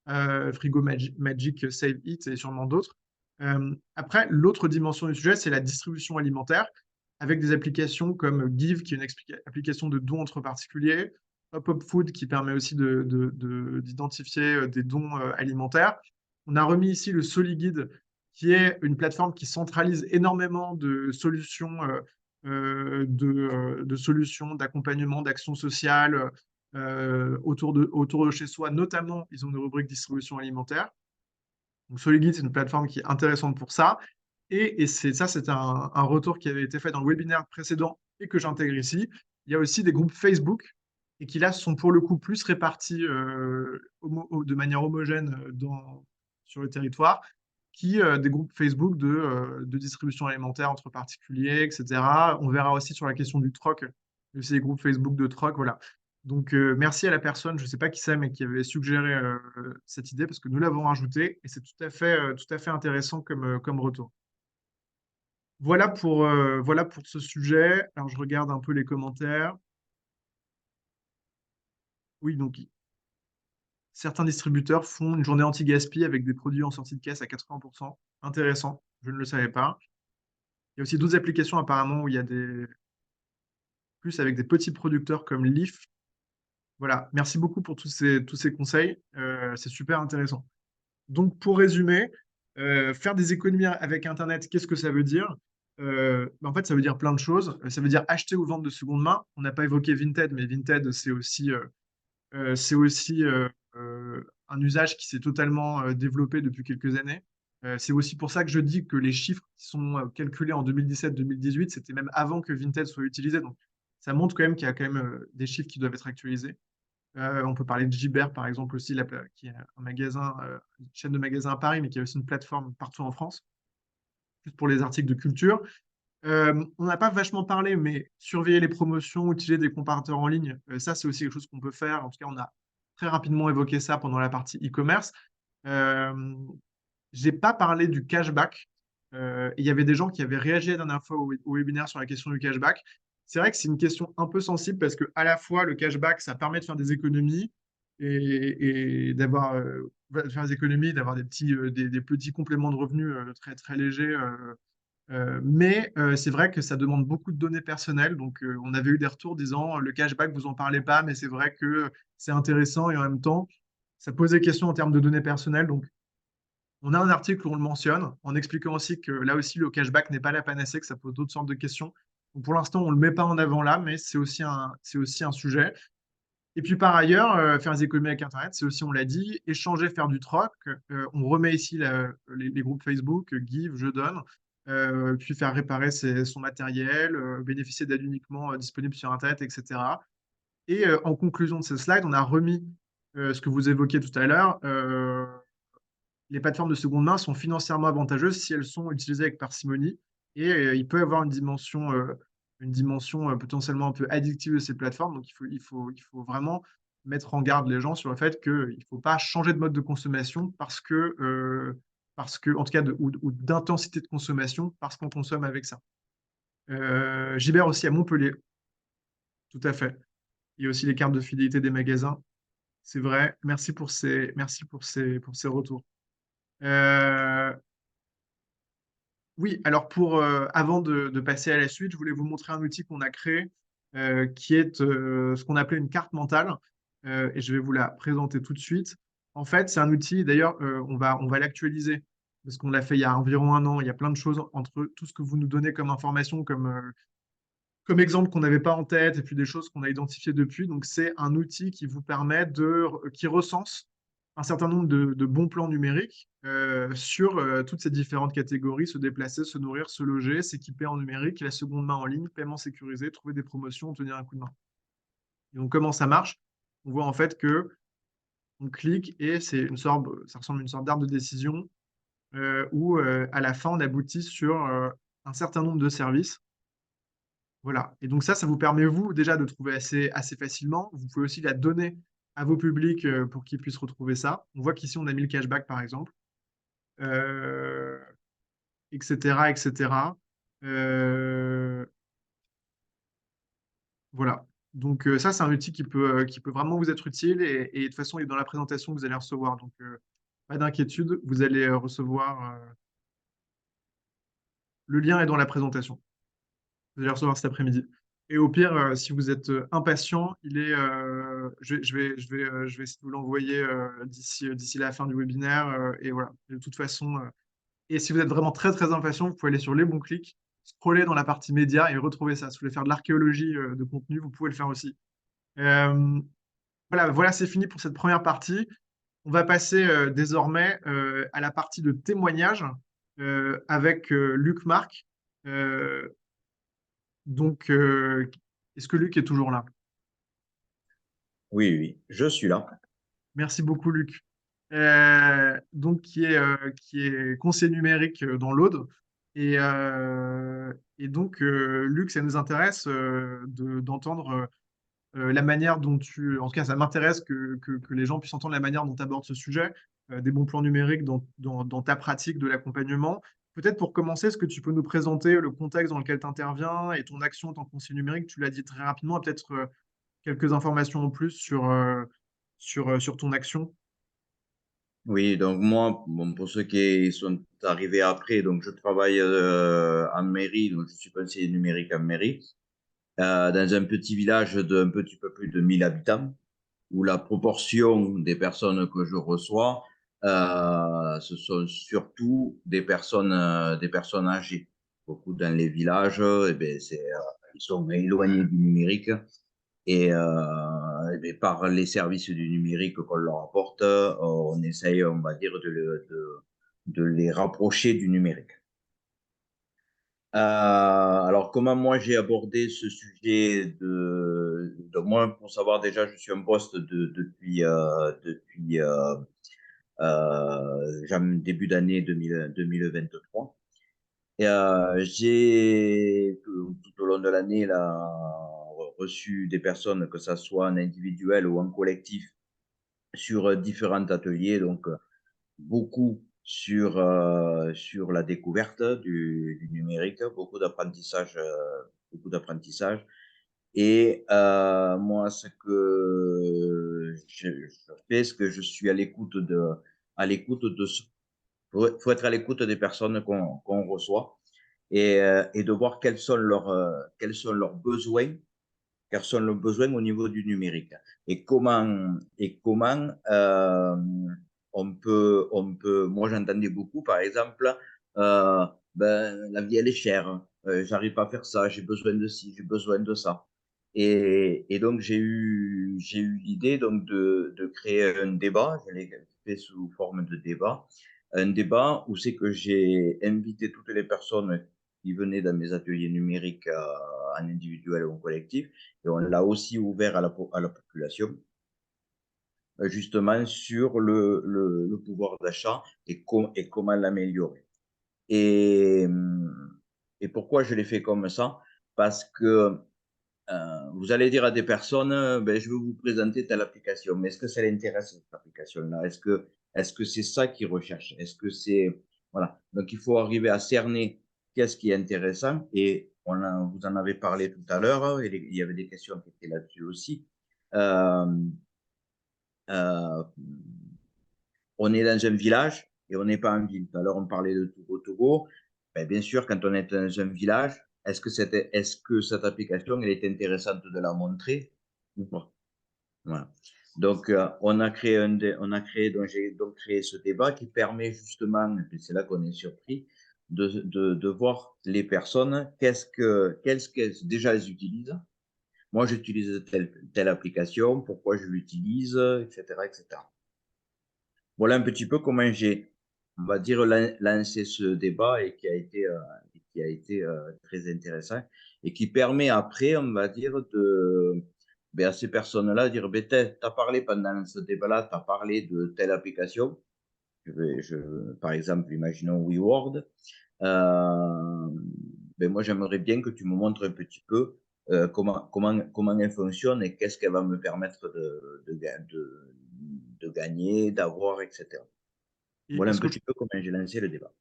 Frigo Magic, Save It et sûrement d'autres. Après, l'autre dimension du sujet, c'est la distribution alimentaire, avec des applications comme Give, qui est une application de dons entre particuliers, Hop Food qui permet aussi d'identifier des dons alimentaires. On a remis ici le SoliGuide qui est une plateforme qui centralise énormément de solutions, de solutions, d'accompagnement, d'actions sociales autour de chez soi. Notamment, ils ont une rubrique distribution alimentaire. Donc SoliGuide, c'est une plateforme qui est intéressante pour ça. Et c'est un retour qui avait été fait dans le webinaire précédent et que j'intègre ici. Il y a aussi des groupes Facebook et qui là sont pour le coup plus répartis de manière homogène sur le territoire, des groupes Facebook de distribution alimentaire entre particuliers, etc. On verra aussi sur la question du troc, c'est des groupes Facebook de troc, voilà. Donc, merci à la personne, je ne sais pas qui c'est, mais qui avait suggéré cette idée parce que nous l'avons rajoutée et c'est tout à fait intéressant comme retour. Voilà pour ce sujet. Alors, je regarde un peu les commentaires. Oui, donc certains distributeurs font une journée anti-gaspi avec des produits en sortie de caisse à 80%. Intéressant, je ne le savais pas. Il y a aussi d'autres applications apparemment où il y a des plus avec des petits producteurs comme Leaf. Voilà, merci beaucoup pour tous ces conseils. C'est super intéressant. Donc, pour résumer, faire des économies avec Internet, qu'est-ce que ça veut dire? En fait, ça veut dire plein de choses. Ça veut dire acheter ou vendre de seconde main. On n'a pas évoqué Vinted, mais Vinted, c'est aussi un usage qui s'est totalement développé depuis quelques années. C'est aussi pour ça que je dis que les chiffres qui sont calculés en 2017-2018, c'était même avant que Vinted soit utilisé. Donc, ça montre quand même qu'il y a quand même des chiffres qui doivent être actualisés. On peut parler de Gibert, par exemple, aussi, qui est un magasin, une chaîne de magasins à Paris, mais qui a aussi une plateforme partout en France, juste pour les articles de culture. On n'a pas vachement parlé, mais surveiller les promotions, utiliser des comparateurs en ligne, ça, c'est aussi quelque chose qu'on peut faire. En tout cas, on a très rapidement évoqué ça pendant la partie e-commerce. Euh, j'ai pas parlé du cashback. Il y avait des gens qui avaient réagi la dernière fois au webinaire sur la question du cashback. C'est vrai que c'est une question un peu sensible parce que à la fois le cashback, ça permet de faire des économies et d'avoir de faire des économies, d'avoir des petits compléments de revenus très très légers. Mais c'est vrai que ça demande beaucoup de données personnelles. Donc on avait eu des retours disant le cashback, vous en parlez pas, mais c'est vrai que c'est intéressant et en même temps, ça pose des questions en termes de données personnelles. Donc on a un article où on le mentionne, en expliquant aussi que là aussi, le cashback n'est pas la panacée, que ça pose d'autres sortes de questions. Donc, pour l'instant, on ne le met pas en avant là, mais c'est aussi un sujet. Et puis par ailleurs, faire des économies avec Internet, c'est aussi, on l'a dit, échanger, faire du troc. On remet ici les groupes Facebook, Give, Je donne, puis faire réparer son matériel, bénéficier d'aide uniquement disponible sur Internet, etc. Et en conclusion de ces slides, on a remis ce que vous évoquiez tout à l'heure. Les plateformes de seconde main sont financièrement avantageuses si elles sont utilisées avec parcimonie. Et il peut y avoir une dimension potentiellement un peu addictive de ces plateformes. Donc, il faut vraiment mettre en garde les gens sur le fait qu'il ne faut pas changer de mode de consommation parce que en tout cas, ou d'intensité de consommation parce qu'on consomme avec ça. Gibert aussi à Montpellier, tout à fait. Il y a aussi les cartes de fidélité des magasins. C'est vrai. Pour ces retours. Euh, Oui, alors avant de passer à la suite, je voulais vous montrer un outil qu'on a créé qui est ce qu'on appelait une carte mentale et je vais vous la présenter tout de suite. En fait, c'est un outil, d'ailleurs, on va l'actualiser parce qu'on l'a fait il y a environ un an. Il y a plein de choses entre tout ce que vous nous donnez comme information, comme exemple qu'on n'avait pas en tête et puis des choses qu'on a identifiées depuis. Donc, c'est un outil qui vous permet qui recense un certain nombre de bons plans numériques sur toutes ces différentes catégories, se déplacer, se nourrir, se loger, s'équiper en numérique, la seconde main en ligne, paiement sécurisé, trouver des promotions, obtenir un coup de main. Et donc, comment ça marche? On voit en fait que on clique et ça ressemble à une sorte d'arbre de décision où à la fin, on aboutit sur un certain nombre de services. Voilà. Et donc ça vous permet, vous, déjà de trouver assez facilement. Vous pouvez aussi la donner à vos publics pour qu'ils puissent retrouver ça. On voit qu'ici, on a mis le cashback, par exemple, euh, etc., etc. Euh, voilà. Donc ça, c'est un outil qui peut vraiment vous être utile et de toute façon, il est dans la présentation que vous allez recevoir. Donc, pas d'inquiétude, vous allez recevoir, le lien est dans la présentation. Vous allez le recevoir cet après-midi. Et au pire, si vous êtes impatient, je vais essayer de vous l'envoyer d'ici la fin du webinaire. Et voilà. De toute façon, et si vous êtes vraiment très très impatient, vous pouvez aller sur les bons clics, scroller dans la partie médias et retrouver ça. Si vous voulez faire de l'archéologie de contenu, vous pouvez le faire aussi. Euh, voilà, c'est fini pour cette première partie. On va passer désormais à la partie de témoignage avec Luc Marc. Euh, donc, est-ce que Luc est toujours là? Oui, oui, je suis là. Merci beaucoup, Luc. Donc, qui est conseiller numérique dans l'Aude. Et donc, Luc, ça nous intéresse d'entendre la manière dont en tout cas, ça m'intéresse que les gens puissent entendre la manière dont tu abordes ce sujet, des bons plans numériques dans ta pratique de l'accompagnement. Peut-être pour commencer, est-ce que tu peux nous présenter le contexte dans lequel tu interviens et ton action en tant que conseiller numérique? Tu l'as dit très rapidement, et peut-être quelques informations en plus sur ton action. Oui, donc moi, bon, pour ceux qui sont arrivés après, donc je travaille en mairie, donc je suis conseiller numérique en mairie, dans un petit village d'un petit peu plus de 1 000 habitants, où la proportion des personnes que je reçois, ce sont surtout des personnes âgées. Beaucoup dans les villages, eh ben, ils sont éloignés du numérique et ben, par les services du numérique qu'on leur apporte, on essaye, on va dire, de les rapprocher du numérique. Alors, comment moi j'ai abordé ce sujet de moi, pour savoir déjà, je suis en poste depuis début d'année 2023. Et j'ai tout au long de l'année là, reçu des personnes, que ça soit en individuel ou en collectif, sur différents ateliers. Donc, beaucoup sur la découverte du numérique, beaucoup d'apprentissage. Et moi, ce que je fais, c'est que je suis à l'écoute de ce faut être à l'écoute des personnes qu'on reçoit et de voir quels sont leurs besoins, au niveau du numérique et comment moi j'entendais beaucoup, par exemple, ben, la vie elle est chère, j'arrive pas à faire ça, j'ai besoin de ci, j'ai besoin de ça. Et donc j'ai eu l'idée donc de créer un débat, je l'ai fait sous forme de débat, un débat où c'est que j'ai invité toutes les personnes qui venaient dans mes ateliers numériques en individuel ou en collectif, et on l'a aussi ouvert à la population, justement sur le pouvoir d'achat et comment l'améliorer. Et, et pourquoi je l'ai fait comme ça? Parce que vous allez dire à des personnes, ben, je vais vous présenter telle application, mais est-ce que ça l'intéresse, cette application-là? Est-ce que c'est ça qu'ils recherchent? Est-ce que c'est... Voilà. Donc, il faut arriver à cerner qu'est-ce qui est intéressant. Et vous en avez parlé tout à l'heure, et il y avait des questions qui étaient là-dessus aussi. Euh, euh, on est dans un village et on n'est pas en ville. Tout à l'heure, on parlait de Togo. Ben, bien sûr, quand on est dans un village, est-ce que cette application, elle est intéressante de la montrer ou pas? Voilà. Donc, j'ai donc créé ce débat qui permet justement, et c'est là qu'on est surpris, de voir les personnes, qu'est-ce que déjà elles utilisent. Moi, j'utilise telle application, pourquoi je l'utilise, etc., etc. Voilà un petit peu comment j'ai, on va dire, lancé ce débat et qui a été très intéressant et qui permet après, on va dire, ben, à ces personnes-là, dire, ben, t'as parlé pendant ce débat-là, tu as parlé de telle application. Par exemple, imaginons WeWord. Ben, moi, j'aimerais bien que tu me montres un petit peu comment elle fonctionne et qu'est-ce qu'elle va me permettre de gagner, d'avoir, etc. Et, Voilà et un ce que je petit peu comment j'ai lancé le débat.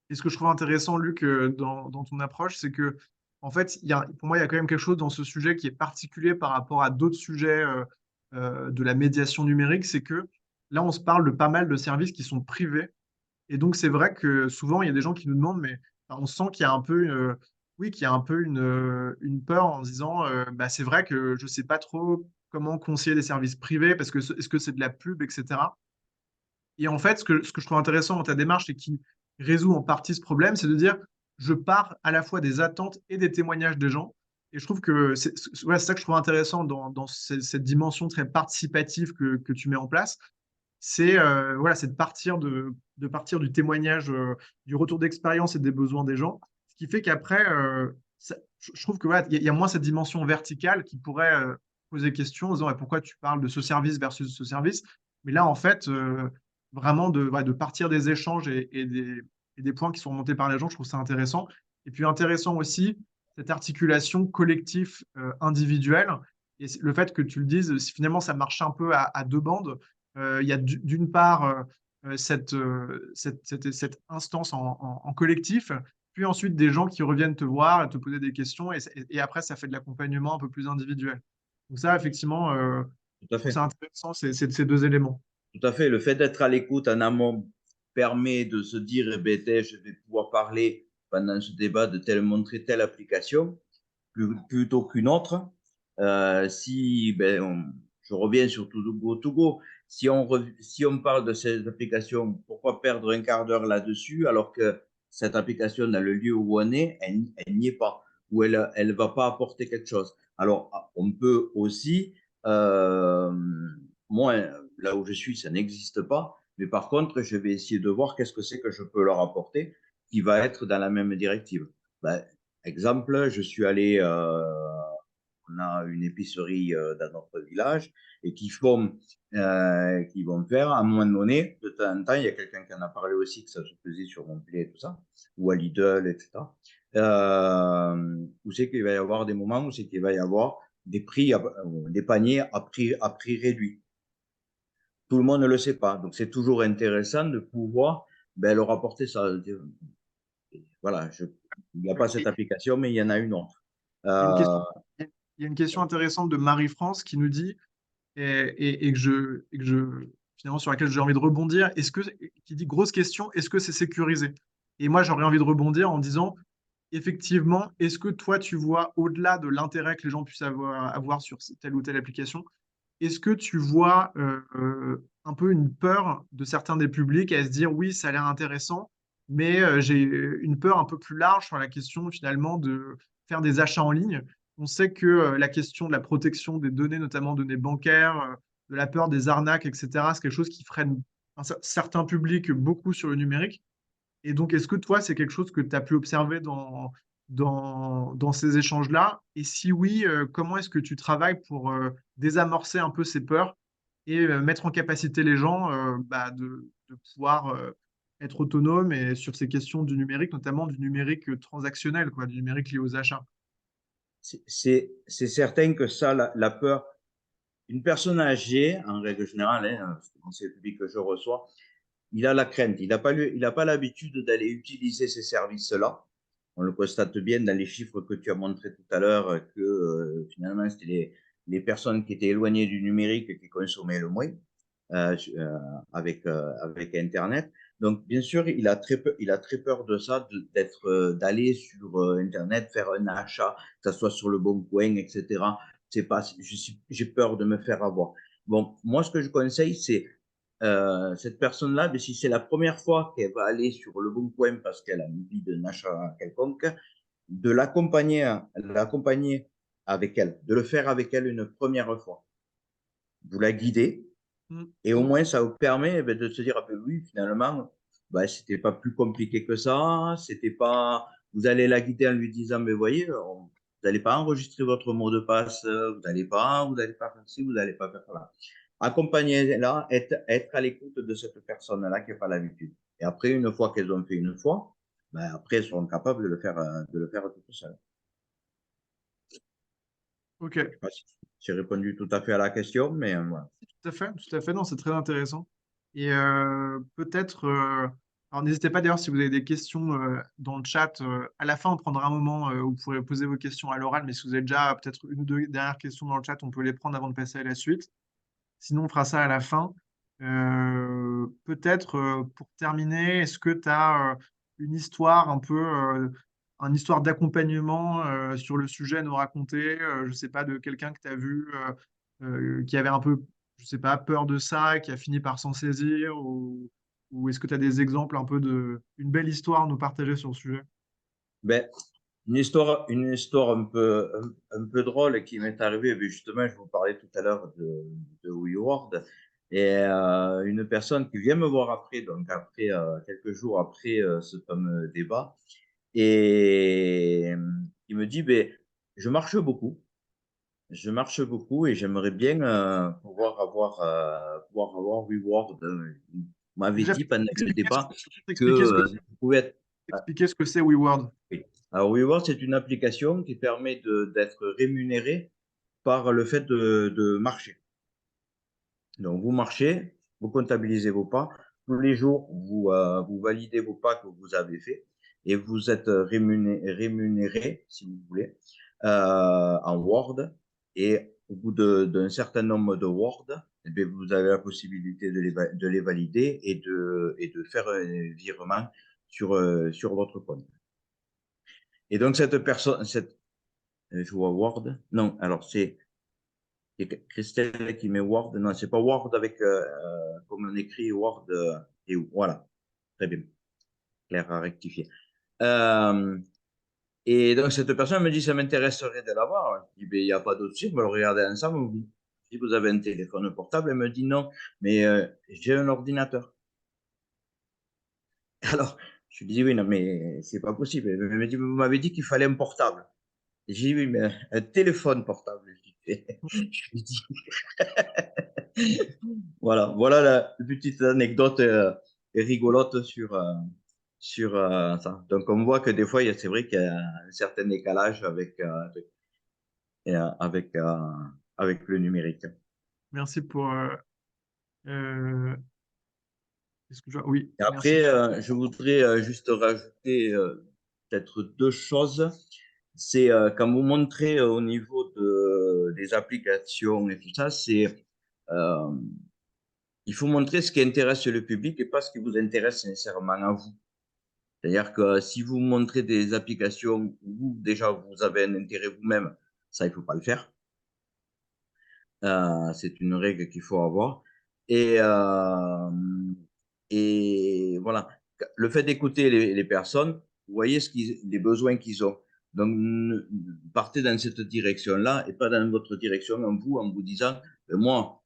Et ce que je trouve intéressant, Luc, dans ton approche, c'est que, en fait, pour moi, il y a quand même quelque chose dans ce sujet qui est particulier par rapport à d'autres sujets de la médiation numérique, c'est que là, on se parle de pas mal de services qui sont privés. Et donc, c'est vrai que souvent, il y a des gens qui nous demandent, mais enfin, on sent qu'il y a un peu, oui, qu'il y a un peu une peur en se disant, bah, c'est vrai que je ne sais pas trop comment conseiller des services privés, parce que est-ce que c'est de la pub, etc. Et en fait, ce que je trouve intéressant dans ta démarche et qui résout en partie ce problème, c'est de dire, je pars à la fois des attentes et des témoignages des gens. Et je trouve que ouais, c'est ça que je trouve intéressant dans cette dimension très participative que tu mets en place. C'est voilà, c'est de partir du témoignage, du retour d'expérience et des besoins des gens. Ce qui fait qu'après, je trouve que voilà, il y a moins cette dimension verticale qui pourrait poser question en disant ouais, pourquoi tu parles de ce service versus ce service. Mais là, en fait, vraiment ouais, de partir des échanges et des points qui sont remontés par les gens, je trouve ça intéressant. Et puis intéressant aussi, cette articulation collectif-individuelle. Et le fait que tu le dises, si finalement ça marche un peu à deux bandes, il y a d'une part cette instance en collectif, puis ensuite des gens qui reviennent te voir, te poser des questions, et après ça fait de l'accompagnement un peu plus individuel. Donc ça, effectivement, Tout à je trouve ça fait. intéressant, ces deux éléments. Tout à fait. Le fait d'être à l'écoute en amont permet de se dire, eh ben, je vais pouvoir parler pendant ce débat de telle montrer telle application plutôt qu'une autre. Si je reviens sur To Go, si on parle de cette application, pourquoi perdre un quart d'heure là-dessus alors que cette application, dans le lieu où on est, elle n'y est pas, ou elle va pas apporter quelque chose. Alors, on peut aussi, moi, là où je suis, ça n'existe pas, mais par contre, je vais essayer de voir qu'est-ce que c'est que je peux leur apporter qui va être dans la même directive. Ben, exemple, je suis allé, on a une épicerie dans notre village et qui vont faire, à un moment donné, de temps en temps, il y a quelqu'un qui en a parlé aussi, que ça se faisait sur Montpellier et tout ça, ou à Lidl, etc. Où c'est qu'il va y avoir des moments où c'est qu'il va y avoir des prix, des paniers à prix réduit. Tout le monde ne le sait pas. Donc, c'est toujours intéressant de pouvoir leur apporter ça. Voilà, il n'y a pas cette Et application, mais il y en a une autre. il y a une Euh, question, il y a une question intéressante de Marie-France qui nous dit, finalement, sur laquelle j'ai envie de rebondir, qui dit grosse question, est-ce que c'est sécurisé? Et moi, j'aurais envie de rebondir en disant, effectivement, est-ce que toi, tu vois, au-delà de l'intérêt que les gens puissent avoir sur telle ou telle application, est-ce que tu vois un peu une peur de certains des publics à se dire, oui, ça a l'air intéressant, mais j'ai une peur un peu plus large sur la question finalement de faire des achats en ligne. On sait que la question de la protection des données, notamment données bancaires, de la peur des arnaques, etc., c'est quelque chose qui freine certains publics beaucoup sur le numérique. Et donc, est-ce que toi, c'est quelque chose que tu as pu observer dans ces échanges-là? Et si oui, comment est-ce que tu travailles pour désamorcer un peu ces peurs et mettre en capacité les gens de pouvoir être autonomes et sur ces questions du numérique, notamment du numérique transactionnel, quoi, du numérique lié aux achats? c'est certain que ça, la peur, une personne âgée, en règle générale, hein, c'est le public que je reçois, il a la crainte, il n'a pas l'habitude d'aller utiliser ces services-là. On le constate bien dans les chiffres que tu as montrés tout à l'heure, que finalement, c'était les personnes qui étaient éloignées du numérique qui consommaient le moins avec Internet. Donc, bien sûr, il a très peur de ça, d'aller sur Internet, faire un achat, que ce soit sur le Bon Coin, etc. C'est pas, j'ai peur de me faire avoir. Bon, moi, ce que je conseille, c'est cette personne-là, mais si c'est la première fois qu'elle va aller sur le Bon Coin parce qu'elle a envie d'un achat quelconque, de l'accompagner avec elle, de le faire avec elle une première fois. Vous la guidez, Mm. et au moins, ça vous permet de se dire, ah ben oui, finalement, c'était pas plus compliqué que ça. C'était pas, vous allez la guider en lui disant, mais voyez, vous n'allez pas enregistrer votre mot de passe, vous n'allez pas faire ci, vous n'allez pas faire ça. Accompagner-la, être à l'écoute de cette personne-là qui n'a pas l'habitude. Et après, une fois qu'elles ont fait une fois, après, elles seront capables de le faire toutes seules. Ok, Je sais pas si j'ai répondu tout à fait à la question, mais voilà. tout à fait, non, c'est très intéressant. Et peut-être, alors n'hésitez pas d'ailleurs si vous avez des questions dans le chat, à la fin on prendra un moment où vous pourrez poser vos questions à l'oral, mais si vous avez déjà peut-être une ou deux dernières questions dans le chat, on peut les prendre avant de passer à la suite. Sinon, on fera ça à la fin. Peut-être pour terminer, est-ce que tu as une histoire un peu, une histoire d'accompagnement sur le sujet à nous raconter? Je ne sais pas, de quelqu'un que tu as vu qui avait un peu, je sais pas, peur de ça, qui a fini par s'en saisir, ou est-ce que tu as des exemples un peu une belle histoire à nous partager sur le sujet? Ben, une histoire un peu drôle qui m'est arrivée. Mais justement, je vous parlais tout à l'heure de WeWorld. Et une personne qui vient me voir après, donc après quelques jours après ce fameux débat, et il me dit, ben, je marche beaucoup. Je marche beaucoup et j'aimerais bien pouvoir avoir WeWorld. Il m'avait Déjà, dit pendant le expliquer débat que expliquer ce que c'est, vous pouvez être. expliquer ce que c'est WeWorld. Oui. Alors, WeWork, c'est une application qui permet d'être rémunéré par le fait de marcher. Donc, vous marchez, vous comptabilisez vos pas. Tous les jours, vous validez vos pas que vous avez fait et vous êtes rémunéré, si vous voulez, en Word. Et au bout d'un certain nombre de Word, eh bien, vous avez la possibilité de les valider et de faire un virement sur votre compte. Et donc, cette personne, je vois Word. Non, alors c'est Christelle qui met Word. Non, c'est pas Word avec, comme on écrit Word. Et voilà, très bien. Claire a rectifié. Euh, et donc, cette personne me dit, ça m'intéresserait de l'avoir. Je dis, ben, il n'y a pas d'autre souci, on va le regarder ensemble. Si vous avez un téléphone portable, elle me dit non, mais j'ai un ordinateur. Alors, je lui dis, oui, non, mais c'est pas possible. Elle me dit, vous m'avez dit qu'il fallait un portable. J'ai dit, oui, mais un téléphone portable. Je lui dis, voilà la petite anecdote rigolote sur ça. Donc, on voit que des fois, c'est vrai qu'il y a un certain décalage avec, avec le numérique. Merci pour. Est-ce que oui, Et merci. après, je voudrais juste rajouter peut-être deux choses. C'est quand vous montrez au niveau des applications et tout ça, euh, il faut montrer ce qui intéresse le public et pas ce qui vous intéresse nécessairement à vous. C'est-à-dire que si vous montrez des applications où vous, déjà, vous avez un intérêt vous-même, ça, il ne faut pas le faire. C'est une règle qu'il faut avoir. Et, euh, et voilà, le fait d'écouter les personnes, vous voyez les besoins qu'ils ont. Donc, partez dans cette direction-là et pas dans votre direction en vous disant, ben moi,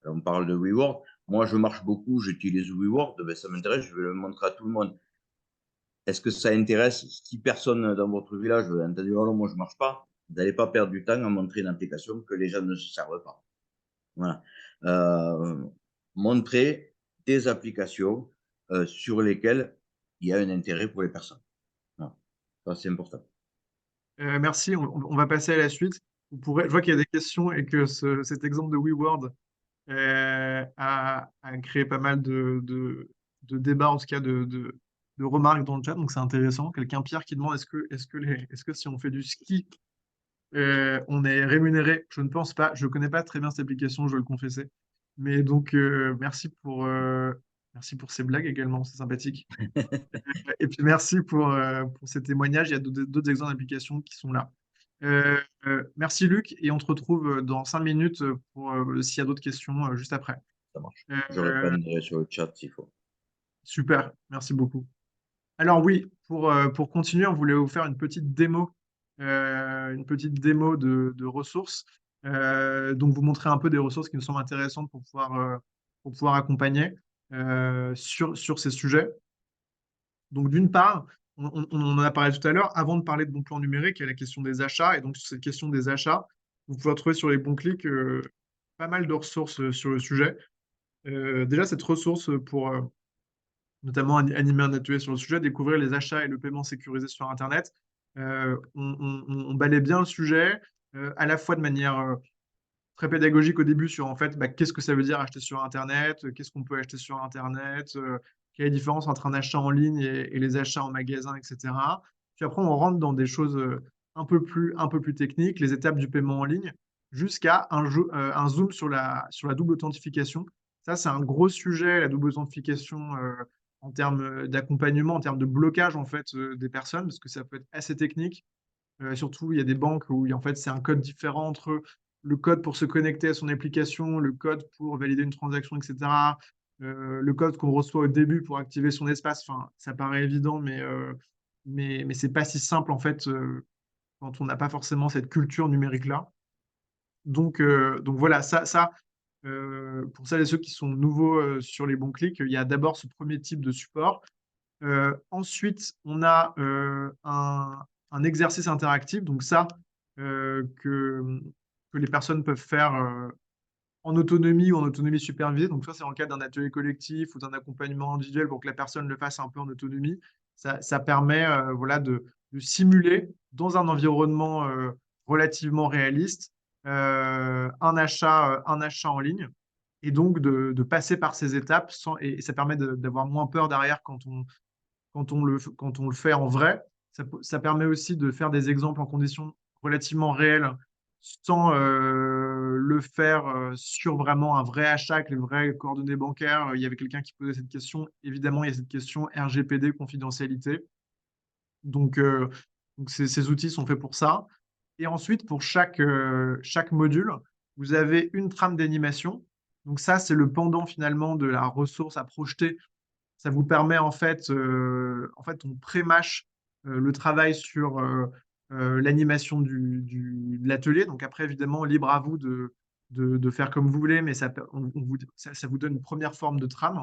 on parle de WeWork, moi je marche beaucoup, j'utilise WeWork, ben ça m'intéresse, je vais le montrer à tout le monde. Est-ce que ça intéresse si personne dans votre village a entendu, oh non, moi je marche pas, vous n'allez pas perdre du temps à montrer une application que les gens ne se servent pas. Voilà. Euh, Montrer des applications sur lesquelles il y a un intérêt pour les personnes. Voilà. Ça, c'est important. Merci. On va passer à la suite. Je vois qu'il y a des questions et que cet exemple de WeWorld a créé pas mal de débats, en tout cas de remarques dans le chat. Donc c'est intéressant. Quelqu'un, Pierre, qui demande est-ce que si on fait du ski, on est rémunéré? Je ne pense pas. Je ne connais pas très bien cette application, je dois le confesser. Mais donc, merci pour ces blagues également. C'est sympathique. Et puis merci pour ces témoignages. Il y a d'autres exemples d'applications qui sont là. Merci Luc, et on te retrouve dans 5 minutes pour s'il y a d'autres questions juste après. Ça marche. Je Euh, répondrai sur le chat s'il faut. Super, merci beaucoup. Alors oui, pour continuer, on voulait vous faire une petite démo de ressources. Donc vous montrer un peu des ressources qui nous semblent intéressantes pour pouvoir accompagner sur ces sujets. Donc, d'une part, on en a parlé tout à l'heure, avant de parler de bon plan numérique, il y a la question des achats. Et donc, sur cette question des achats, vous pouvez retrouver sur les bons clics pas mal de ressources sur le sujet. Déjà, cette ressource pour notamment animer un atelier sur le sujet, découvrir les achats et le paiement sécurisé sur Internet. On balaie bien le sujet, à la fois de manière très pédagogique au début sur en fait qu'est-ce que ça veut dire acheter sur Internet, qu'est-ce qu'on peut acheter sur Internet, quelle est la différence entre un achat en ligne et les achats en magasin, etc. Puis après, on rentre dans des choses un peu plus techniques, les étapes du paiement en ligne, jusqu'à un zoom sur la double authentification. Ça, c'est un gros sujet, la double authentification en termes d'accompagnement, en termes de blocage en fait des personnes, parce que ça peut être assez technique. Surtout, il y a des banques où en fait, c'est un code différent entre le code pour se connecter à son application, le code pour valider une transaction, etc. Le code qu'on reçoit au début pour activer son espace. Enfin, ça paraît évident, mais c'est pas si simple en fait quand on n'a pas forcément cette culture numérique-là. Donc voilà, pour celles et ceux qui sont nouveaux sur les bons clics, il y a d'abord ce premier type de support. Ensuite, on a un exercice interactif, donc ça, que les personnes peuvent faire en autonomie ou en autonomie supervisée. Donc ça, c'est dans le cadre d'un atelier collectif ou d'un accompagnement individuel pour que la personne le fasse un peu en autonomie. Ça permet voilà, de simuler dans un environnement relativement réaliste un achat en ligne, et donc de passer par ces étapes et ça permet d'avoir moins peur derrière quand on le fait en vrai. Ça permet aussi de faire des exemples en conditions relativement réelles sans le faire sur vraiment un vrai achat avec les vraies coordonnées bancaires. Il y avait quelqu'un qui posait cette question. Évidemment, il y a cette question RGPD, confidentialité. Donc, ces outils sont faits pour ça. Et ensuite, pour chaque module, vous avez une trame d'animation. Donc ça, c'est le pendant finalement de la ressource à projeter. Ça vous permet en fait, on pré-mâche le travail sur l'animation de l'atelier. Donc après, évidemment, libre à vous de faire comme vous voulez, mais ça vous donne une première forme de trame.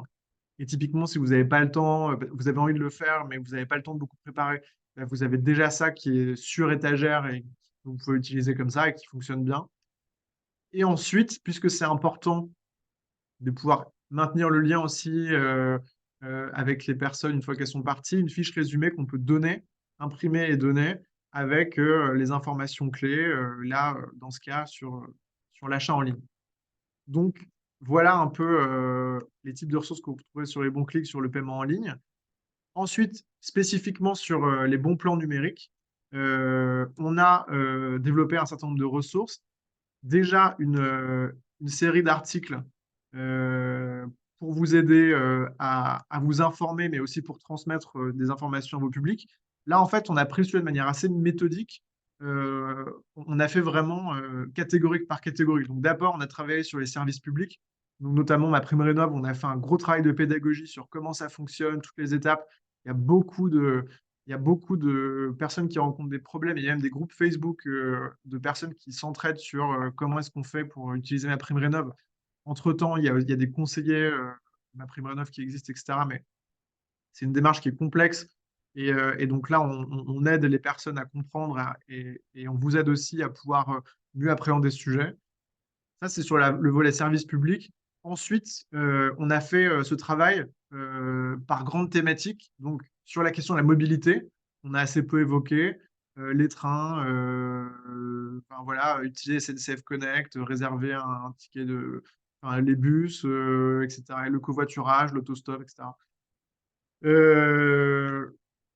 Et typiquement, si vous n'avez pas le temps, vous avez envie de le faire, mais vous n'avez pas le temps de beaucoup préparer, vous avez déjà ça qui est sur étagère et que vous pouvez utiliser comme ça et qui fonctionne bien. Et ensuite, puisque c'est important de pouvoir maintenir le lien aussi avec les personnes une fois qu'elles sont parties, une fiche résumée qu'on peut donner, imprimer et donner avec les informations clés, là, dans ce cas, sur l'achat en ligne. Donc, voilà un peu les types de ressources que vous trouvez sur les bons clics sur le paiement en ligne. Ensuite, spécifiquement sur les bons plans numériques, on a développé un certain nombre de ressources. Déjà, une série d'articles euh, pour vous aider à vous informer, mais aussi pour transmettre des informations à vos publics. Là, en fait, on a pris celui de manière assez méthodique. On a fait vraiment catégorie par catégorie. Donc, d'abord, on a travaillé sur les services publics. Donc, notamment, ma prime rénov, on a fait un gros travail de pédagogie sur comment ça fonctionne, toutes les étapes. Il y a beaucoup de, il y a beaucoup de personnes qui rencontrent des problèmes. Il y a même des groupes Facebook de personnes qui s'entraident sur comment est-ce qu'on fait pour utiliser ma prime rénov. Entre-temps, il y a des conseillers ma prime rénov qui existent, etc. Mais c'est une démarche qui est complexe. Et donc là, on aide les personnes à comprendre et on vous aide aussi à pouvoir mieux appréhender ce sujet. Ça, c'est sur le volet service public. Ensuite, on a fait ce travail par grande thématique. Donc, sur la question de la mobilité, on a assez peu évoqué les trains, enfin, voilà, utiliser SNCF Connect, réserver un ticket enfin, les bus, etc., et le covoiturage, l'autostop, etc.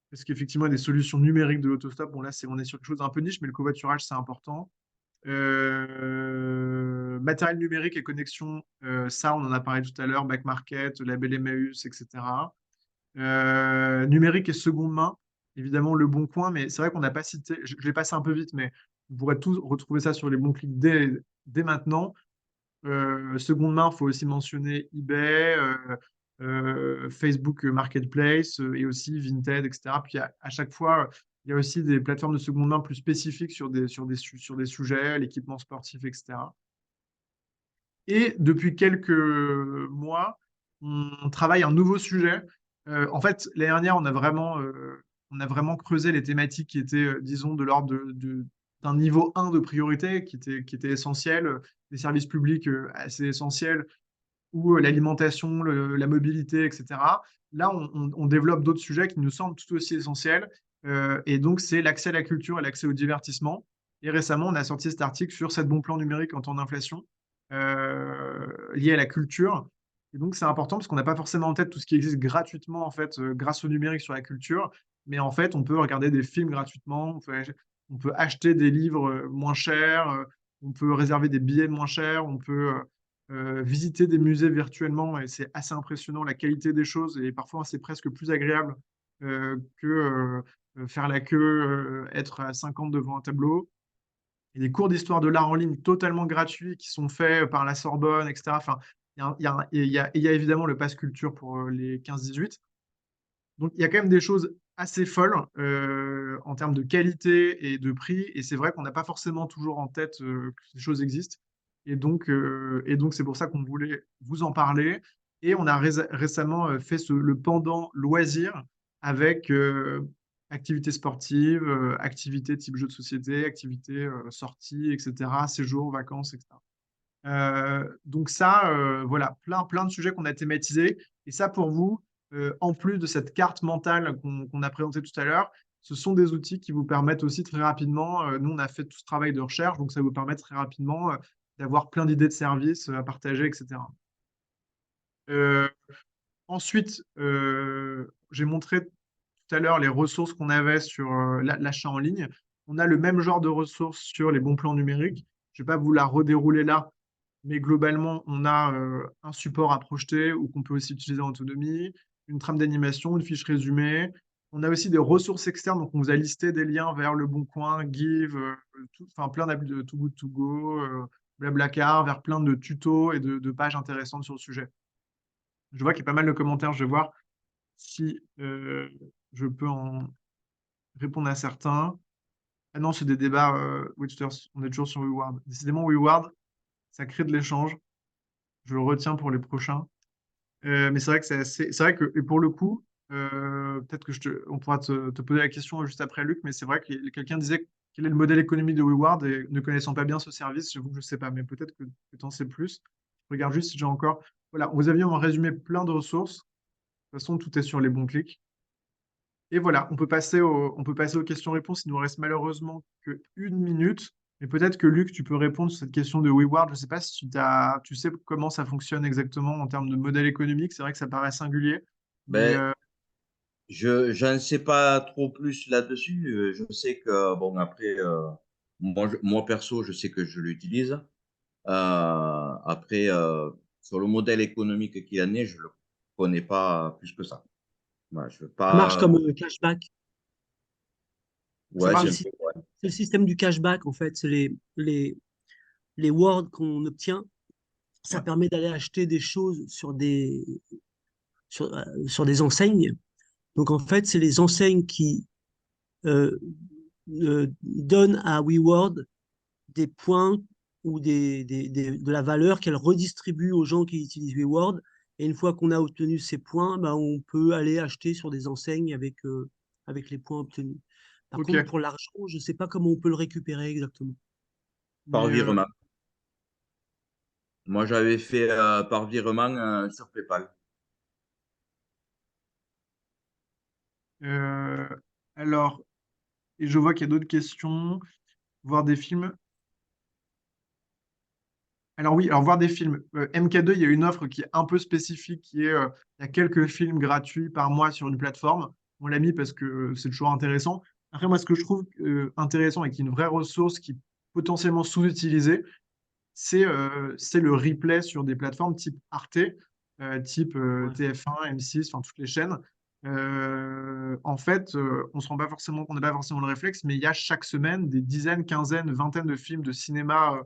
Parce qu'effectivement, il y a des solutions numériques de l'autostop. Bon, là, on est sur quelque chose d'un peu niche, mais le covoiturage, c'est important. Matériel numérique et connexion, ça, on en a parlé tout à l'heure, back market, label Emmaüs, etc. Numérique et seconde main, évidemment, Le Bon Coin, mais c'est vrai qu'on n'a pas cité, je l'ai passé un peu vite, mais vous pourrez tous retrouver ça sur les bons clics dès maintenant. Seconde main, il faut aussi mentionner eBay, Facebook Marketplace et aussi Vinted, etc. Puis à chaque fois, il y a aussi des plateformes de seconde main plus spécifiques sur des sujets, l'équipement sportif, etc. Et depuis quelques mois, on travaille un nouveau sujet. En fait, l'année dernière, on a vraiment creusé les thématiques qui étaient, disons, de l'ordre d'un niveau 1 de priorité, qui était essentiel, des services publics assez essentiels, ou l'alimentation, la mobilité, etc. Là, on développe d'autres sujets qui nous semblent tout aussi essentiels. Et donc, c'est l'accès à la culture et l'accès au divertissement. Et récemment, on a sorti cet article sur 7 bons plans numériques en temps d'inflation liés à la culture. Et donc, c'est important parce qu'on n'a pas forcément en tête tout ce qui existe gratuitement, en fait, grâce au numérique sur la culture. Mais en fait, on peut regarder des films gratuitement, on peut acheter des livres moins chers, on peut réserver des billets moins chers, on peut visiter des musées virtuellement et c'est assez impressionnant la qualité des choses et parfois c'est presque plus agréable que faire la queue, être à 50 devant un tableau. Il y a des cours d'histoire de l'art en ligne totalement gratuits qui sont faits par la Sorbonne, etc. Enfin, il y a évidemment le pass culture pour les 15-18. Donc il y a quand même des choses assez folles en termes de qualité et de prix. Et c'est vrai qu'on n'a pas forcément toujours en tête que ces choses existent. Et donc c'est pour ça qu'on voulait vous en parler. Et on a récemment fait le pendant loisir avec activités sportives, activités type jeux de société, activités sorties, etc., séjours, vacances, etc. Donc ça, voilà, plein de sujets qu'on a thématisés. Et ça, pour vous, en plus de cette carte mentale qu'on a présentée tout à l'heure, ce sont des outils qui vous permettent aussi très rapidement, nous on a fait tout ce travail de recherche, donc ça vous permet très rapidement d'avoir plein d'idées de services à partager, etc. Euh, Ensuite, j'ai montré tout à l'heure les ressources qu'on avait sur l'achat en ligne. On a le même genre de ressources sur les bons plans numériques. Je ne vais pas vous la redérouler là, mais globalement, on a un support à projeter ou qu'on peut aussi utiliser en autonomie, une trame d'animation, une fiche résumée. On a aussi des ressources externes, donc on vous a listé des liens vers Le Bon Coin, Give, enfin plein d'applis de Too Good To Go, Blablacar, vers plein de tutos et de pages intéressantes sur le sujet. Je vois qu'il y a pas mal de commentaires, je vais voir si je peux en répondre à certains. Ah non, c'est des débats. Oui, tout à l'heure, on est toujours sur WeWard. Décidément, WeWard, ça crée de l'échange. Je le retiens pour les prochains. Mais c'est vrai que c'est vrai que, et pour le coup, peut-être que on pourra te poser la question juste après, Luc, mais c'est vrai que quelqu'un disait quel est le modèle économique de WeWard et ne connaissant pas bien ce service, j'avoue que je ne sais pas, mais peut-être que tu en sais plus. Je regarde juste si j'ai encore. Voilà, vous aviez en résumé plein de ressources. De toute façon, tout est sur les bons clics. Et voilà, on peut passer aux questions-réponses. Il nous reste malheureusement qu'une minute. Mais peut-être que Luc, tu peux répondre sur cette question de WeWard. Je ne sais pas si tu sais comment ça fonctionne exactement en termes de modèle économique. C'est vrai que ça paraît singulier. Mais Ben, je n'en sais pas trop plus là-dessus. Je sais que, bon, après, moi perso, je sais que je l'utilise. Après, sur le modèle économique qu'il en est, je ne le connais pas plus que ça. Voilà, je veux Ça marche pas. comme cashback. ça Ouais, C'est c'est le, un marche. peu. sy- Ouais. c'est le système du cashback, en fait. C'est les words qu'on obtient. Ça Ouais. permet d'aller acheter des choses sur des enseignes. Donc, en fait, c'est les enseignes qui euh, donnent à WeWord des points ou de la valeur qu'elle redistribue aux gens qui utilisent WeWord. Et une fois qu'on a obtenu ces points, bah, on peut aller acheter sur des enseignes avec les points obtenus. Par Ok. contre, pour l'argent, je ne sais pas comment on peut le récupérer exactement. Mais Par virement. Moi, j'avais fait par virement sur PayPal. euh, alors, et je vois qu'il y a d'autres questions. Voir des films. Alors oui, alors voir des films. MK2, il y a une offre qui est un peu spécifique, qui est il y a quelques films gratuits par mois sur une plateforme. On l'a mis parce que c'est toujours intéressant. Après, moi, ce que je trouve intéressant et qui est une vraie ressource qui est potentiellement sous-utilisée, c'est le replay sur des plateformes type Arte, type Ouais. TF1, M6, enfin toutes les chaînes. En fait, on se rend pas forcément, on n'a pas forcément le réflexe, mais il y a chaque semaine des dizaines, quinzaines, vingtaines de films de cinéma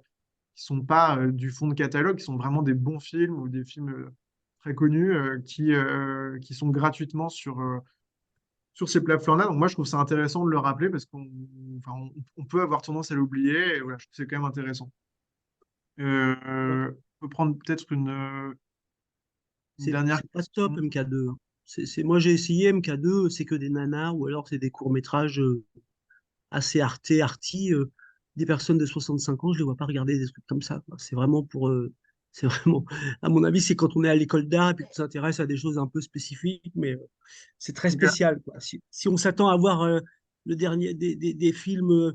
qui sont pas du fond de catalogue, qui sont vraiment des bons films ou des films très connus qui sont gratuitement sur ces plateformes-là. Donc moi, je trouve ça intéressant de le rappeler parce on peut avoir tendance à l'oublier. Et voilà, je trouve que c'est quand même intéressant. On peut prendre peut-être une dernière C'est pas top question. MK2, hein. Moi j'ai essayé MK2, c'est que des nanars ou alors c'est des courts-métrages assez arty. Des personnes de 65 ans, je les vois pas regarder des trucs comme ça, quoi. C'est vraiment c'est vraiment, à mon avis, c'est quand on est à l'école d'art et puis qu'on s'intéresse à des choses un peu spécifiques, mais c'est très Ok. spécial, quoi. Si on s'attend à voir le dernier, des films,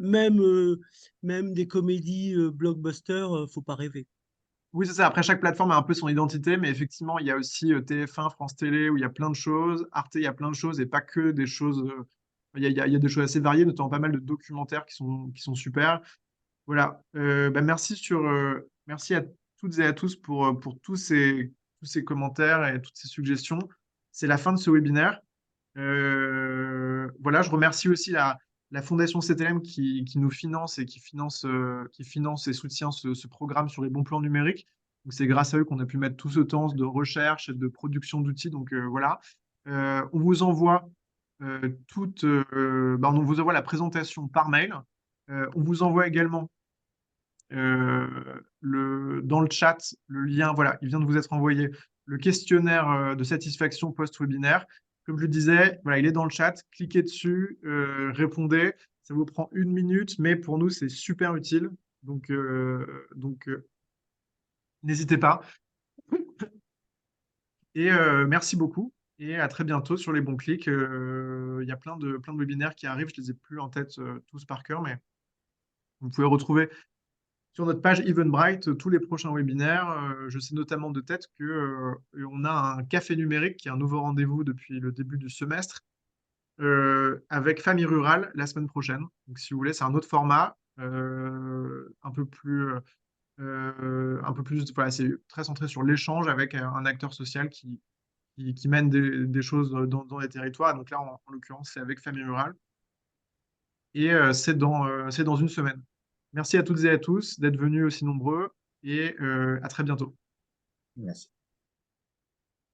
même, euh, même des comédies blockbusters, faut pas rêver. Oui, c'est ça. Après, chaque plateforme a un peu son identité, mais effectivement, il y a aussi TF1, France Télé, où il y a plein de choses. Arte, il y a plein de choses, et pas que des choses. Il y a des choses assez variées, notamment pas mal de documentaires qui sont super. Voilà. Merci à toutes et à tous pour tous ces commentaires et toutes ces suggestions. C'est la fin de ce webinaire. Voilà, je remercie aussi la Fondation CTLM qui nous finance et qui finance et soutient ce programme sur les bons plans numériques. Donc, c'est grâce à eux qu'on a pu mettre tout ce temps de recherche et de production d'outils. Donc voilà. On vous envoie on vous envoie la présentation par mail. On vous envoie également dans le chat le lien, voilà, il vient de vous être envoyé, le questionnaire de satisfaction post-webinaire. Comme je le disais, voilà, il est dans le chat, cliquez dessus, répondez. Ça vous prend une minute, mais pour nous, c'est super utile. Donc, n'hésitez pas. Et merci beaucoup. Et à très bientôt sur les bons clics. Il y a plein de webinaires qui arrivent. Je les ai plus en tête tous par cœur, mais vous pouvez retrouver sur notre page Eventbrite tous les prochains webinaires. Je sais notamment de tête que on a un café numérique qui est un nouveau rendez-vous depuis le début du semestre avec Famille Rurale la semaine prochaine. Donc, si vous voulez, c'est un autre format, un peu plus, voilà, c'est très centré sur l'échange avec un acteur social qui mène des choses dans les territoires. Donc là, en l'occurrence, c'est avec Famille Rurale. Et c'est dans une semaine. Merci à toutes et à tous d'être venus aussi nombreux et à très bientôt. Merci.